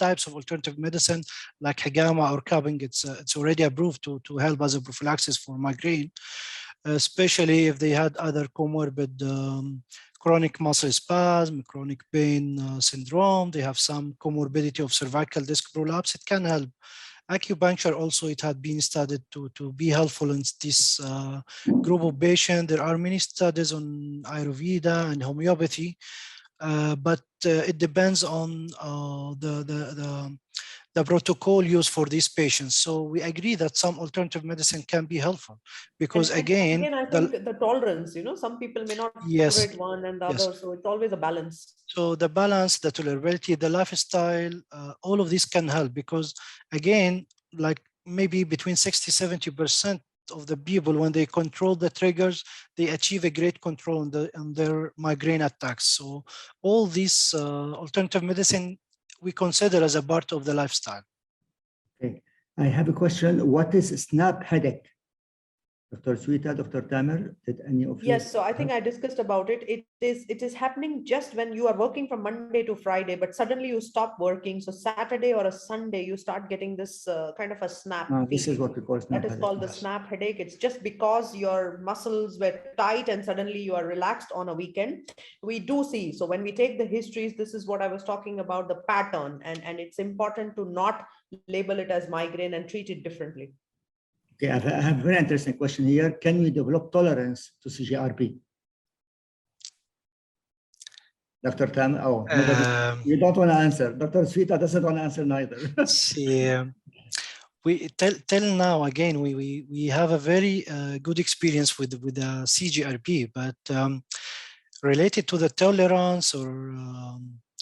types of alternative medicine like hijama or cupping. It's already approved to help as a prophylaxis for migraine, especially if they had other comorbid chronic muscle spasm, chronic pain syndrome. They have some comorbidity of cervical disc prolapse. It can help. Acupuncture also, it had been studied to be helpful in this group of patients. There are many studies on Ayurveda and homeopathy, but it depends on the protocol used for these patients. So we agree that some alternative medicine can be helpful because again, I think the tolerance, some people may not tolerate one and the other, so it's always a balance. So the balance, the tolerability, the lifestyle, all of this can help because again, like maybe between 60-70% of the people, when they control the triggers, they achieve a great control on their migraine attacks. So all these alternative medicine we consider as a part of the lifestyle. Okay, I have a question. What is snap headache? Dr. Sweta, Dr. Tamer, did any of you? Yes, so I think I discussed about it. It is happening just when you are working from Monday to Friday, but suddenly you stop working. So Saturday or a Sunday, you start getting this kind of a snap. This is what we call snap headache. That is called the snap headache. It's just because your muscles were tight and suddenly you are relaxed on a weekend. We do see. So when we take the histories, this is what I was talking about, the pattern, and it's important to not label it as migraine and treat it differently. Okay, I have a very interesting question here. Can we develop tolerance to CGRP? Dr. Tam, you don't want to answer. Dr. Sweta doesn't want to answer neither. See, we till now, again, we have a very good experience with the CGRP, but related to the tolerance or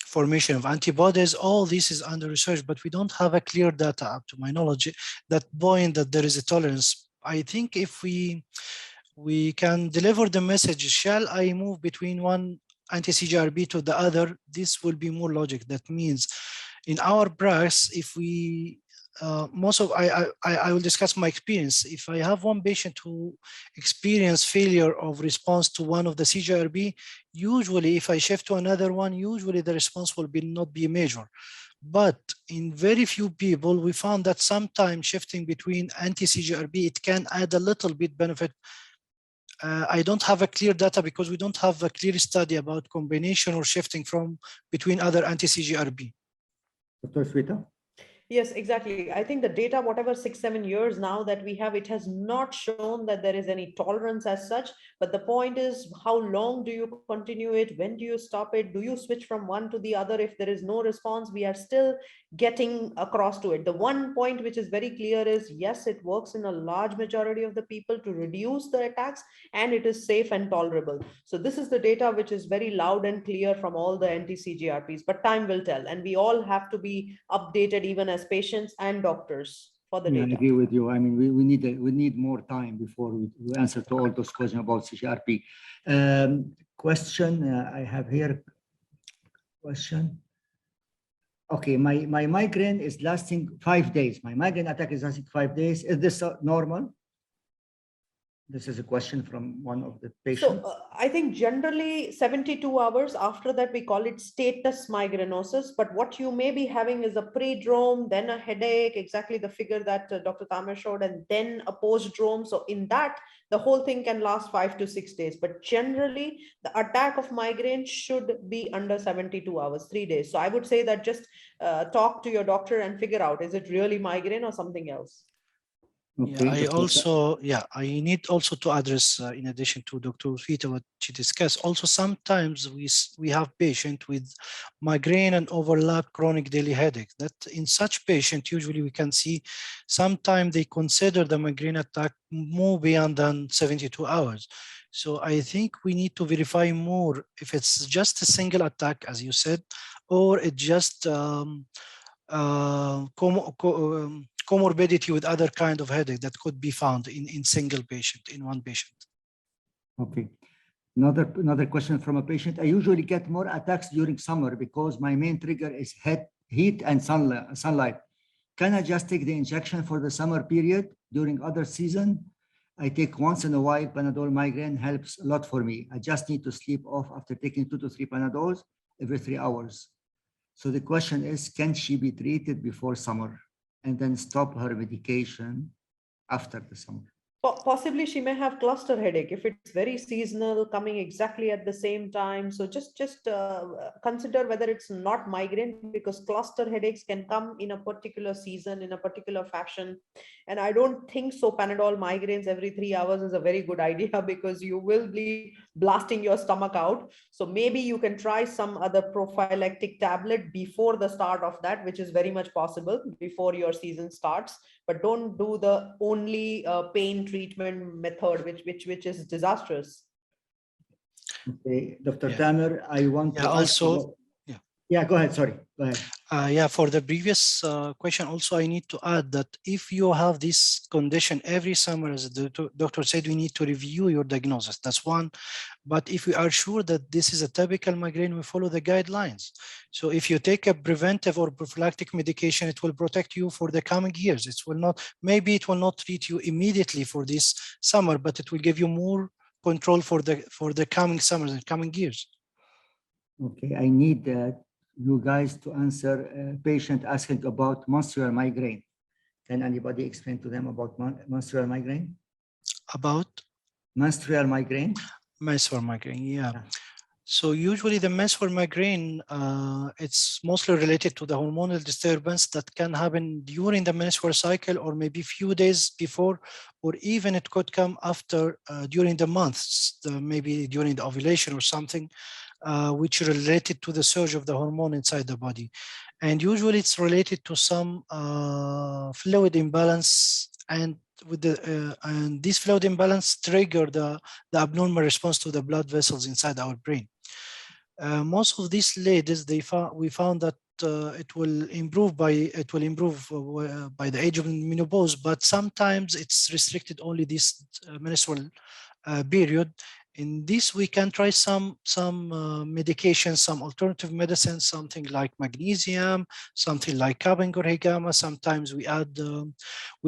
formation of antibodies, all this is under research, but we don't have a clear data, up to my knowledge, that point that there is a tolerance. I think if we can deliver the message, shall I move between one anti-CGRP to the other, this will be more logic. That means in our practice, if we I will discuss my experience. If I have one patient who experience failure of response to one of the CGRP, usually if I shift to another one, usually the response will not be major. But in very few people, we found that sometimes shifting between anti-CGRP, it can add a little bit benefit. I don't have a clear data because we don't have a clear study about combination or shifting between other anti-CGRP. Dr. Sweta? Yes, exactly. I think the data, whatever 6-7 years now that we have, it has not shown that there is any tolerance as such. But the point is, how long do you continue it? When do you stop it? Do you switch from one to the other? If there is no response, we are still getting across to it. The one point which is very clear is, yes, it works in a large majority of the people to reduce the attacks, and it is safe and tolerable. So this is the data which is very loud and clear from all the anti-CGRPs, but time will tell. And we all have to be updated, even as patients and doctors, for the data. I agree with you. I mean, we need more time before we answer to all those questions about CGRP. Question I have here. Question. Okay, my migraine is lasting 5 days. My migraine attack is lasting 5 days. Is this normal? This is a question from one of the patients. So I think generally 72 hours after that, we call it status migrainosis. But what you may be having is a prodrome, then a headache, exactly the figure that Dr. Tamer showed, and then a postdrome. So in that, the whole thing can last 5 to 6 days. But generally, the attack of migraine should be under 72 hours, 3 days. So I would say that just talk to your doctor and figure out, is it really migraine or something else? Okay, I need also to address, in addition to Dr. Sweta, what she discussed, also sometimes we have patient with migraine and overlap chronic daily headache. That in such patient, usually we can see sometimes they consider the migraine attack more beyond than 72 hours. So I think we need to verify more if it's just a single attack, as you said, or it just comorbidity with other kind of headache that could be found in single patient, in one patient. Okay. Another question from a patient. I usually get more attacks during summer because my main trigger is heat and sunlight. Can I just take the injection for the summer period during other season? I take once in a while. Panadol migraine helps a lot for me. I just need to sleep off after taking 2 to 3 Panadols every 3 hours. So the question is, can she be treated before summer and then stop her medication after the summer? Possibly she may have cluster headache if it's very seasonal, coming exactly at the same time. So just consider whether it's not migraine, because cluster headaches can come in a particular season, in a particular fashion. And I don't think so Panadol migraines every 3 hours is a very good idea, because you will be blasting your stomach out. So maybe you can try some other prophylactic tablet before the start of that, which is very much possible before your season starts. But don't do the only pain treatment method, which is disastrous. Okay, Dr. Tamer, I want to also. Yeah, go ahead. Sorry, go ahead. For the previous question, also I need to add that if you have this condition every summer, as the doctor said, we need to review your diagnosis. That's one. But if we are sure that this is a typical migraine, we follow the guidelines. So if you take a preventive or prophylactic medication, it will protect you for the coming years. Maybe it will not treat you immediately for this summer, but it will give you more control for the coming summers and coming years. Okay, I need you guys to answer a patient asking about menstrual migraine. Can anybody explain to them about menstrual migraine? About? Menstrual migraine? Menstrual migraine, yeah. So usually the menstrual migraine, it's mostly related to the hormonal disturbance that can happen during the menstrual cycle, or maybe few days before, or even it could come after during the months, maybe during the ovulation or something, which are related to the surge of the hormone inside the body. And usually it's related to some fluid imbalance, and and this fluid imbalance trigger the abnormal response to the blood vessels inside our brain. Most of these ladies, we found that it will improve by the age of menopause, but sometimes it's restricted only this menstrual period. In this, we can try some medications, some alternative medicines, something like magnesium, something like Khaimah or Higama. Sometimes we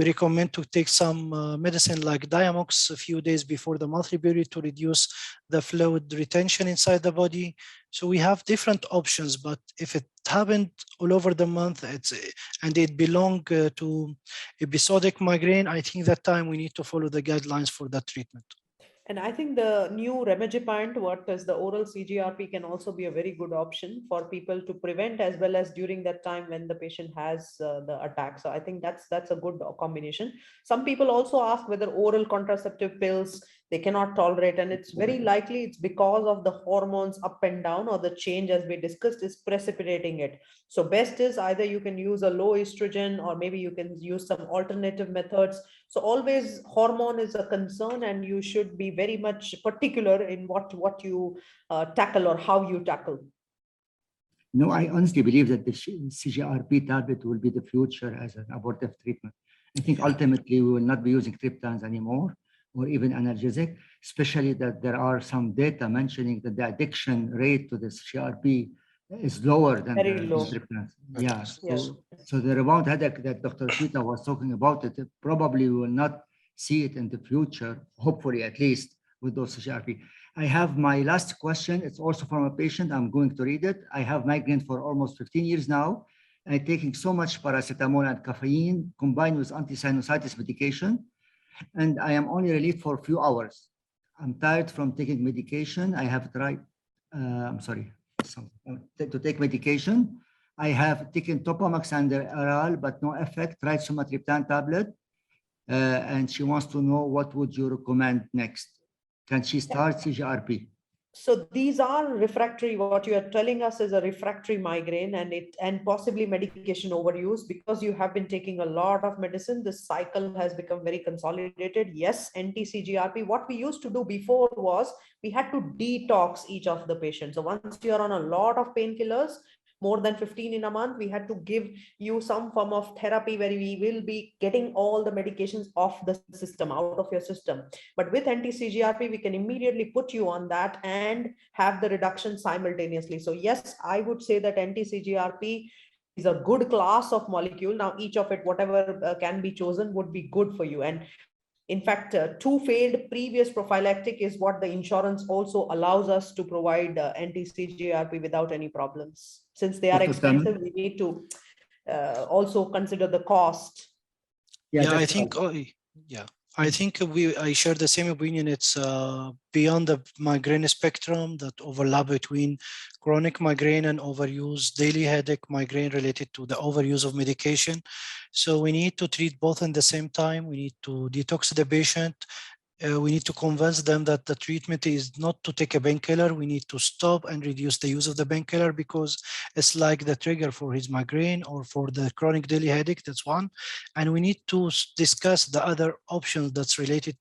recommend to take some medicine like Diamox a few days before the monthly period to reduce the fluid retention inside the body. So we have different options, but if it happened all over the month and it belongs to episodic migraine, I think that time we need to follow the guidelines for that treatment. And I think the new Remegipant, what is the oral CGRP, can also be a very good option for people to prevent, as well as during that time when the patient has the attack. So I think that's a good combination. Some people also ask whether oral contraceptive pills they cannot tolerate, and it's very likely it's because of the hormones up and down, or the change, as we discussed, is precipitating it. So best is either you can use a low estrogen, or maybe you can use some alternative methods. So always hormone is a concern, and you should be very much particular in what you tackle or how you tackle. No, I honestly believe that the CGRP tablet will be the future as an abortive treatment. I think ultimately we will not be using triptans anymore, or even analgesic, especially that there are some data mentioning that the addiction rate to the CGRP is lower than the triptans. Yeah, so the rebound headache that Dr. Sweta was talking about, it probably will not see it in the future, hopefully at least, with those CGRP. I have my last question. It's also from a patient. I'm going to read it. I have migraine for almost 15 years now. I'm taking so much paracetamol and caffeine combined with anti-sinusitis medication, and I am only relieved for a few hours. I'm tired from taking medication. I have tried, to take medication. I have taken Topamax and Aral, but no effect. Tried sumatriptan tablet. and she wants to know what would you recommend next. Can she start CGRP? So these are refractory. What you are telling us is a refractory migraine, and possibly medication overuse because you have been taking a lot of medicine. This cycle has become very consolidated. Yes, anti-CGRP. What we used to do before was we had to detox each of the patients. So once you are on a lot of painkillers, more than 15 in a month, we had to give you some form of therapy where we will be getting all the medications off the system, out of your system. But with anti-CGRP, we can immediately put you on that and have the reduction simultaneously. So yes, I would say that anti-CGRP is a good class of molecule. Now, each of it, whatever can be chosen, would be good for you. And in fact, two failed previous prophylactic is what the insurance also allows us to provide anti-CGRP without any problems. Since they are expensive, we need to also consider the cost. Yeah, I think, I think I share the same opinion. It's beyond the migraine spectrum that overlap between chronic migraine and overuse, daily headache migraine related to the overuse of medication. So we need to treat both at the same time. We need to detox the patient. We need to convince them that the treatment is not to take a painkiller. We need to stop and reduce the use of the painkiller because it's like the trigger for his migraine or for the chronic daily headache. That's one. And we need to discuss the other options that's related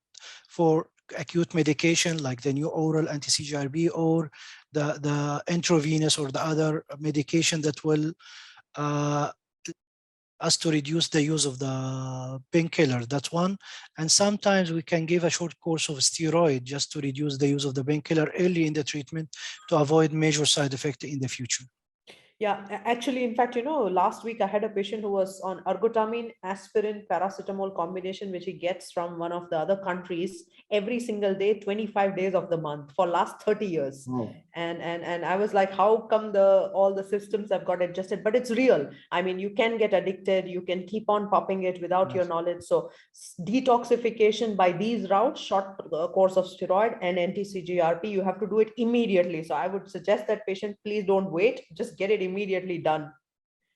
for acute medication, like the new oral anti-CGRP or the intravenous or the other medication that will us to reduce the use of the painkiller. That's one. And sometimes we can give a short course of steroid just to reduce the use of the painkiller early in the treatment to avoid major side effect in the future. Yeah, actually, in fact, last week I had a patient who was on ergotamine, aspirin, paracetamol combination, which he gets from one of the other countries every single day, 25 days of the month for last 30 years. Oh. And I was like, how come all the systems have got adjusted? But it's real. I mean, you can get addicted. You can keep on popping it without your knowledge. So detoxification by these routes, short course of steroid and anti-CGRP, you have to do it immediately. So I would suggest that patient, please don't wait, just get it immediately done.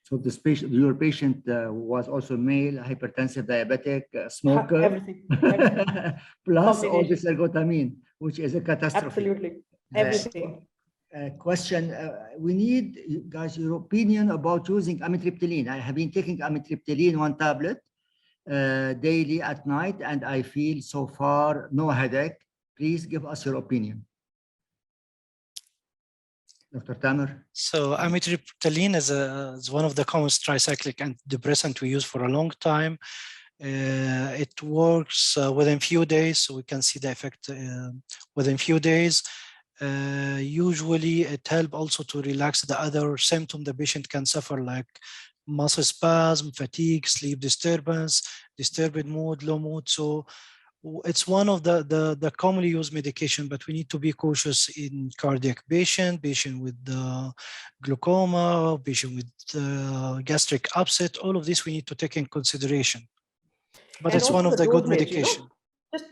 So this patient, your patient was also male, hypertensive, diabetic, smoker, everything. plus all this ergotamine, which is a catastrophe. Absolutely, everything. Question, we need, guys, your opinion about using amitriptyline. I have been taking amitriptyline 1 tablet daily at night, and I feel so far no headache. Please give us your opinion. Dr. Tamer. So amitriptyline is one of the common tricyclic antidepressant we use for a long time. It works within few days, so we can see the effect within few days. Usually it helps also to relax the other symptoms the patient can suffer, like muscle spasm, fatigue, sleep disturbance, disturbed mood, low mood. So it's one of the commonly used medication, but we need to be cautious in cardiac patient with glaucoma, patient with gastric upset. All of this we need to take in consideration. But and it's one of the good medication.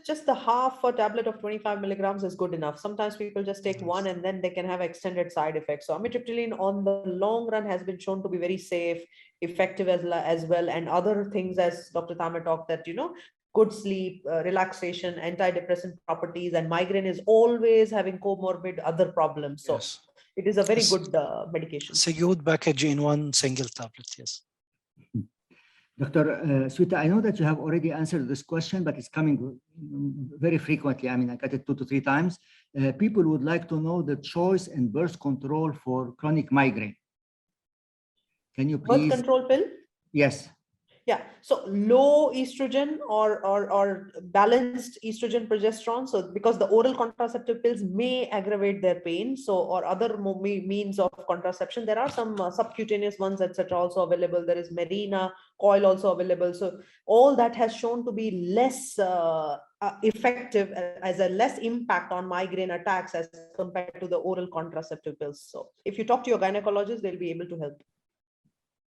Just the half a tablet of 25 milligrams is good enough. Sometimes people just take one and then they can have extended side effects. So amitriptyline on the long run has been shown to be very safe, effective as well, and other things as Dr. Tamer talked that, good sleep, relaxation, antidepressant properties, and migraine is always having comorbid other problems. So yes, it is a very good medication. It's a good package in one single tablet, yes. Dr. Sweta, I know that you have already answered this question, but it's coming very frequently. I mean, I got it 2 to 3 times. People would like to know the choice in birth control for chronic migraine. Can you please? Birth control pill? Yes. Yeah, so low estrogen or balanced estrogen progesterone. So because the oral contraceptive pills may aggravate their pain, so or other means of contraception, there are some subcutaneous ones, etc. also available. There is Mirena coil also available. So all that has shown to be less effective, as a less impact on migraine attacks as compared to the oral contraceptive pills. So if you talk to your gynecologist, they'll be able to help.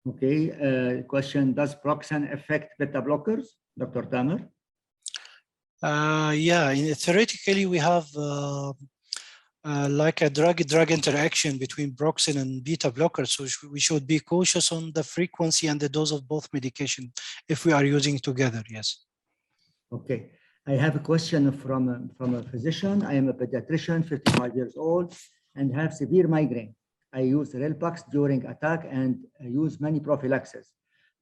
Okay, question, does Proxen affect beta blockers, Dr. Tamer? Yeah, theoretically we have like a drug-drug interaction between Proxen and beta blockers, so we should be cautious on the frequency and the dose of both medication if we are using together, yes. Okay. I have a question from a physician. I am a pediatrician, 55 years old, and have severe migraine. I use Relpax during attack and I use many prophylaxis.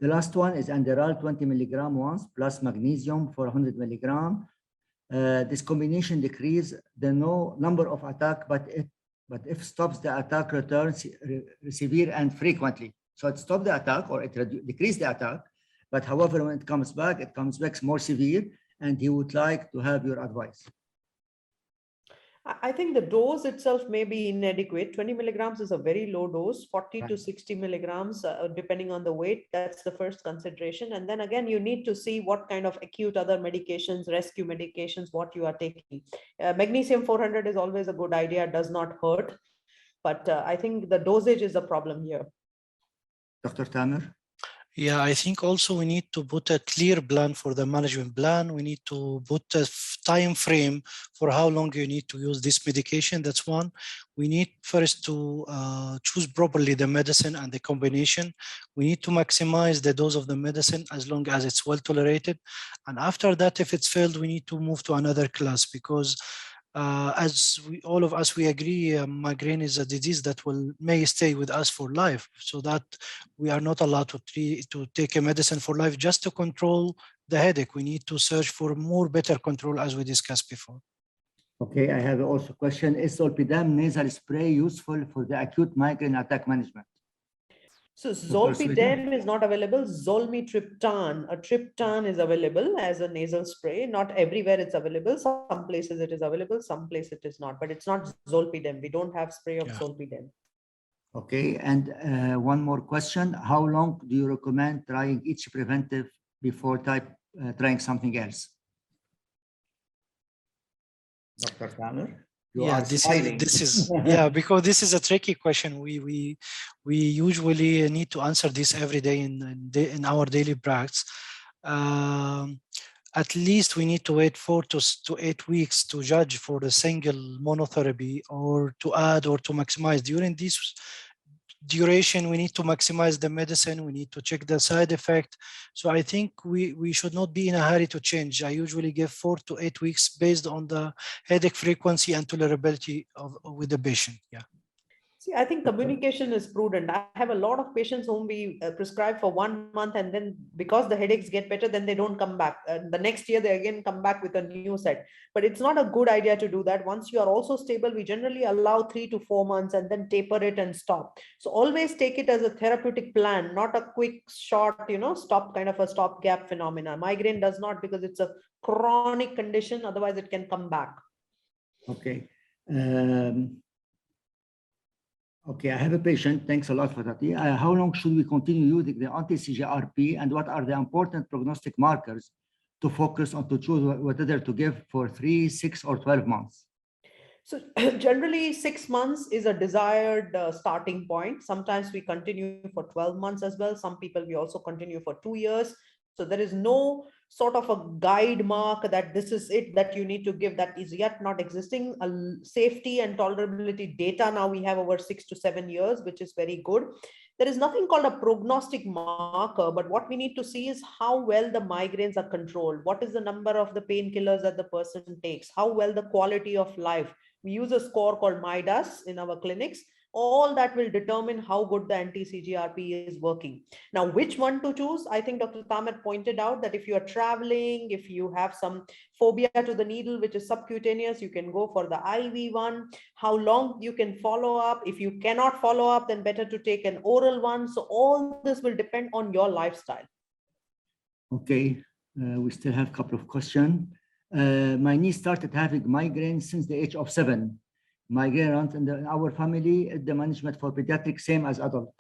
The last one is Anderal 20 milligram once plus magnesium for 100 milligram. This combination decrease the number of attack, but if stops the attack returns severe and frequently. So it stops the attack or it decrease the attack, but however, when it comes back more severe, and he would like to have your advice. I think the dose itself may be inadequate. 20 milligrams is a very low dose, 40 to 60 milligrams, depending on the weight. That's the first consideration. And then again, you need to see what kind of acute other medications, rescue medications, what you are taking. Magnesium 400 is always a good idea, does not hurt. But I think the dosage is a problem here. Dr. Tamer? Yeah, I think also we need to put a clear plan for the management plan. We need to put a time frame for how long you need to use this medication. That's one. We need first to choose properly the medicine and the combination. We need to maximize the dose of the medicine as long as it's well tolerated. And after that, if it's failed, we need to move to another class because as all of us, we agree, migraine is a disease that may stay with us for life. So that we are not allowed to take a medicine for life just to control the headache. We need to search for better control, as we discussed before. Okay, I have also a question. Is zolpidem nasal spray useful for the acute migraine attack management? So zolpidem is not available. Zolmitriptan, a triptan is available as a nasal spray. Not everywhere it's available. Some places it is available, some places it is not. But it's not zolpidem. We don't have spray of zolpidem. Okay, and one more question. How long do you recommend trying each preventive before trying something else? Dr. Tamer? This is yeah, because this is a tricky question. We usually need to answer this every day in our daily practice. At least we need to wait 4 to 8 weeks to judge for the single monotherapy or to add or to maximize. During this duration, we need to maximize the medicine. We need to check the side effect. So I think we should not be in a hurry to change. I usually give 4 to 8 weeks based on the headache frequency and tolerability with the patient. Yeah. See, I think communication is prudent. I have a lot of patients whom we prescribe for 1 month, and then because the headaches get better, then they don't come back. The next year, they again come back with a new set. But it's not a good idea to do that. Once you are also stable, we generally allow 3 to 4 months and then taper it and stop. So always take it as a therapeutic plan, not a quick, short, stop kind of a stopgap phenomena. Migraine does not, because it's a chronic condition. Otherwise, it can come back. Okay. Okay, I have a patient. Thanks a lot for that. How long should we continue using the anti-CGRP, and what are the important prognostic markers to focus on to choose whether to give for 3, 6, or 12 months? So generally 6 months is a desired starting point. Sometimes we continue for 12 months as well. Some people we also continue for 2 years. So there is no sort of a guide mark that this is it that you need to give. That is yet not existing. Safety and tolerability data now we have over 6 to 7 years, which is very good. There is nothing called a prognostic marker, but what we need to see is how well the migraines are controlled. What is the number of the painkillers that the person takes? How well the quality of life. We use a score called MIDAS in our clinics. All that will determine how good the anti-CGRP is working. Now, which one to choose? I think Dr. Tamer pointed out that if you are traveling, if you have some phobia to the needle, which is subcutaneous, you can go for the IV one. How long you can follow up. If you cannot follow up, then better to take an oral one. So all this will depend on your lifestyle. Okay, we still have a couple of questions. My niece started having migraine since the age of 7. Migraine runs in our family. The management for pediatric same as adult.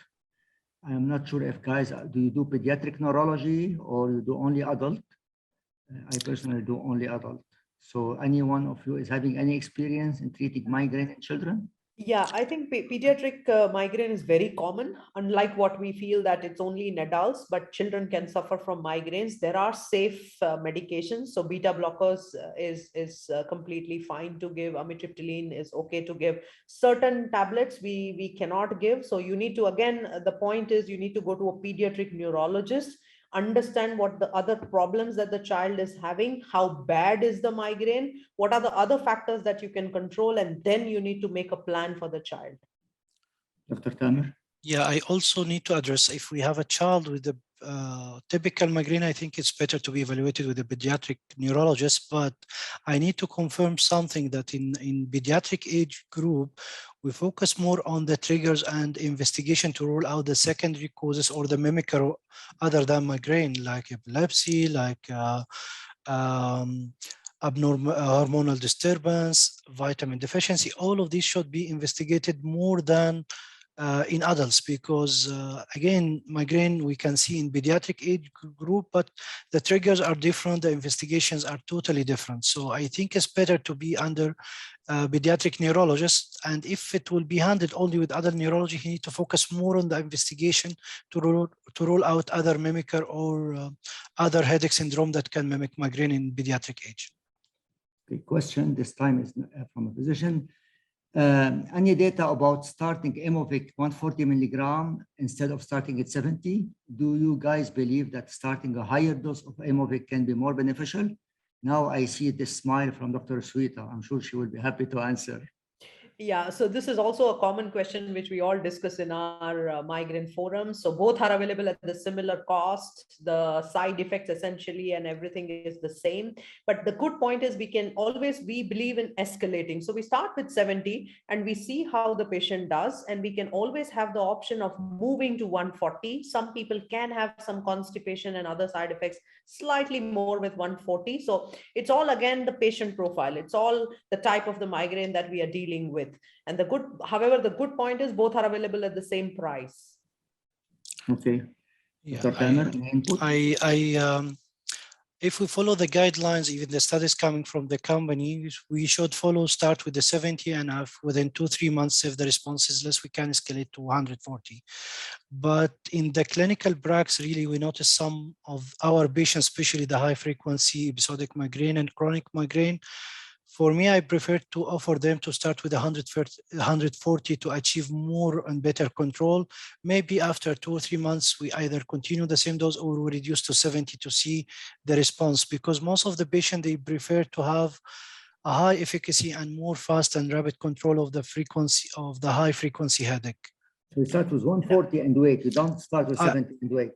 I'm not sure if guys, do you do pediatric neurology or you do only adult? I personally do only adult. So any one of you is having any experience in treating migraine in children? Yeah, I think pediatric migraine is very common, unlike what we feel that it's only in adults, but children can suffer from migraines. There are safe medications. So beta blockers is completely fine to give. Amitriptyline is okay to give. Certain tablets we cannot give. So you need to, again, the point is you need to go to a pediatric neurologist, understand what the other problems that the child is having, how bad is the migraine, what are the other factors that you can control, and then you need to make a plan for the child. Dr. Tamer? Yeah, I also need to address if we have a child with a typical migraine, I think it's better to be evaluated with a pediatric neurologist, but I need to confirm something that in pediatric age group, we focus more on the triggers and investigation to rule out the secondary causes or the mimicker other than migraine, like epilepsy, like abnormal hormonal disturbance, vitamin deficiency. All of these should be investigated more than in adults, because again, migraine we can see in pediatric age group, but the triggers are different, the investigations are totally different. So I think it's better to be under pediatric neurologist, and if it will be handled only with adult neurology, he need to focus more on the investigation to rule out other mimicker or other headache syndrome that can mimic migraine in pediatric age. Okay, question this time is from a physician. Any data about starting Aimovig 140 milligram instead of starting at 70? Do you guys believe that starting a higher dose of Aimovig can be more beneficial? Now I see this smile from Dr. Sweta. I'm sure she will be happy to answer. Yeah, so this is also a common question which we all discuss in our migraine forums. So both are available at the similar cost. The side effects essentially and everything is the same. But the good point is we believe in escalating. So we start with 70 and we see how the patient does, and we can always have the option of moving to 140. Some people can have some constipation and other side effects slightly more with 140. So it's all again the patient profile. It's all the type of the migraine that we are dealing with. And however, the good point is both are available at the same price. Okay. Yeah, if we follow the guidelines, even the studies coming from the company, we should start with the 70, and within 2-3 months, if the response is less, we can escalate to 140. But in the clinical practice, really, we notice some of our patients, especially the high frequency episodic migraine and chronic migraine. For me, I prefer to offer them to start with 140 to achieve more and better control. Maybe after 2 or 3 months, we either continue the same dose or we reduce to 70 to see the response, because most of the patients, they prefer to have a high efficacy and more fast and rapid control of the frequency of the high frequency headache. So we start with 140 and wait. We don't start with 70 and wait.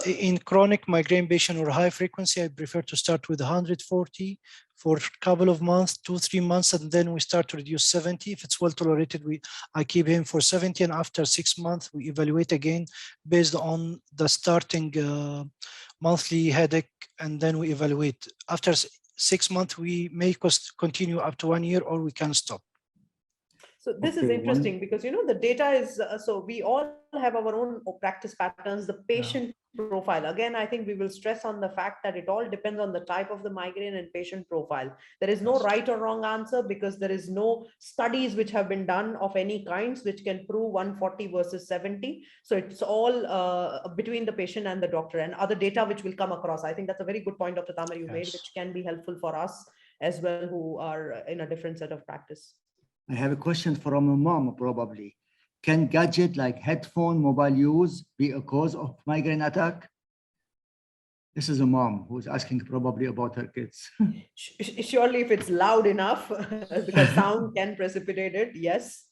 In chronic migraine patient or high frequency, I prefer to start with 140 for a couple of months, 2-3 months, and then we start to reduce 70. If it's well tolerated, I keep him for 70, and after 6 months, we evaluate again based on the starting monthly headache, and then we evaluate. After 6 months, we may continue up to 1 year, or we can stop. So this is interesting because, the data is, so we all have our own practice patterns, the patient profile. Again, I think we will stress on the fact that it all depends on the type of the migraine and patient profile. There is no right or wrong answer because there is no studies which have been done of any kinds which can prove 140 versus 70. So it's all between the patient and the doctor and other data which will come across. I think that's a very good point, Dr. Tamer, you made, which can be helpful for us as well who are in a different set of practice. I have a question from a mom, probably. Can gadget like headphone, mobile use be a cause of migraine attack? This is a mom who's asking probably about her kids. Surely if it's loud enough, because sound can precipitate it, yes.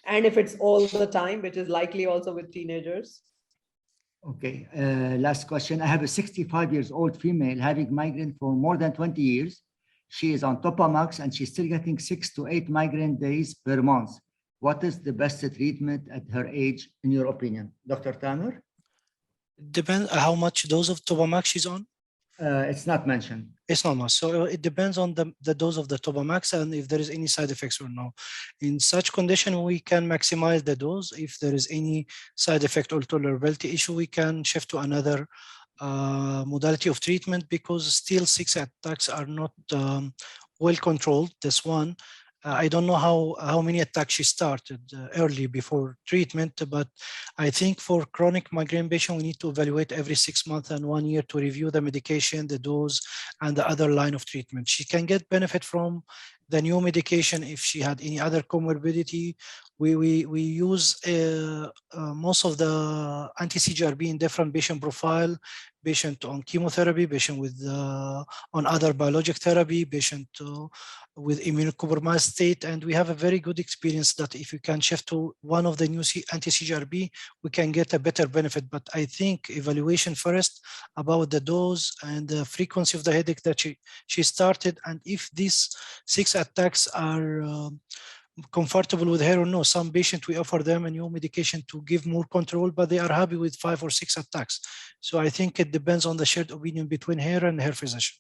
And if it's all the time, which is likely also with teenagers. Okay, last question. I have a 65-year-old female having migraine for more than 20 years. She is on Topamax and she's still getting 6 to 8 migraine days per month. What is the best treatment at her age, in your opinion? Dr. Tamer? Depends how much dose of Topamax she's on? It's not mentioned. It's not much. So it depends on the dose of the Topamax and if there is any side effects or no. In such condition, we can maximize the dose. If there is any side effect or tolerability issue, we can shift to another modality of treatment, because still 6 attacks are not well controlled. This one, I don't know how many attacks she started early before treatment, but I think for chronic migraine patient, we need to evaluate every 6 months and 1 year to review the medication, the dose, and the other line of treatment. She can get benefit from the new medication if she had any other comorbidity. We use most of the anti-CGRP in different patient profile patient on chemotherapy, patient with on other biologic therapy, patient with immunocompromised state. And we have a very good experience that if you can shift to one of the new anti-CGRP, we can get a better benefit. But I think evaluation first about the dose and the frequency of the headache that she started, and if these 6 attacks are comfortable with her or no. Some patients, we offer them a new medication to give more control, but they are happy with 5 or 6 attacks. So I think it depends on the shared opinion between her and her physician.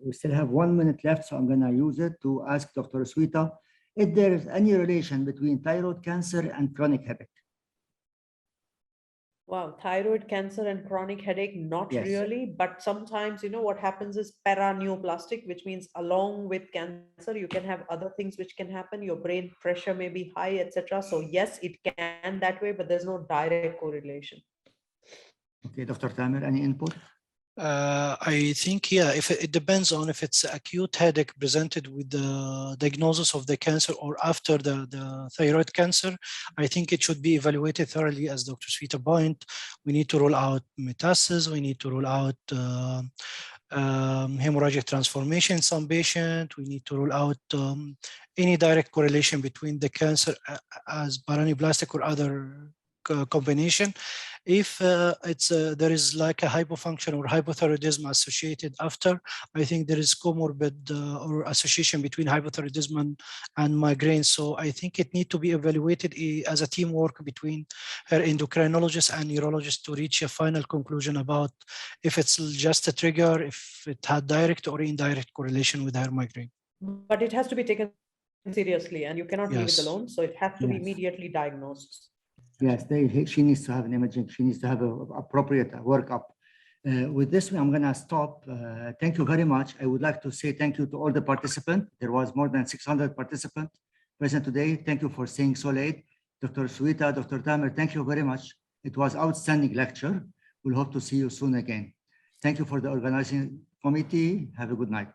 We still have 1 minute left, so I'm going to use it to ask Dr. Sweta if there is any relation between thyroid cancer and chronic headache. Wow, thyroid cancer and chronic headache, not Yes. really, but sometimes, you know, what happens is paraneoplastic, which means along with cancer, you can have other things which can happen. Your brain pressure may be high, etc. So yes, it can that way, but there's no direct correlation. Okay, Dr. Tamer, any input? I think, yeah, if it depends on if it's acute headache presented with the diagnosis of the cancer or after the thyroid cancer, I think it should be evaluated thoroughly, as Dr. Sweta point. We need to rule out metastasis. We need to rule out hemorrhagic transformation in some patient. We need to rule out any direct correlation between the cancer as paraneoplastic or other combination. If there is like a hypofunction or hypothyroidism associated after, I think there is comorbid or association between hypothyroidism and migraine. So I think it needs to be evaluated as a teamwork between her endocrinologist and neurologist to reach a final conclusion about if it's just a trigger, if it had direct or indirect correlation with her migraine. But it has to be taken seriously, and you cannot leave it alone. So it has to be immediately diagnosed. Yes, she needs to have an imaging. She needs to have an appropriate workup. With this, I'm going to stop. Thank you very much. I would like to say thank you to all the participants. There was more than 600 participants present today. Thank you for staying so late. Dr. Sweta, Dr. Tamer, thank you very much. It was outstanding lecture. We'll hope to see you soon again. Thank you for the organizing committee. Have a good night.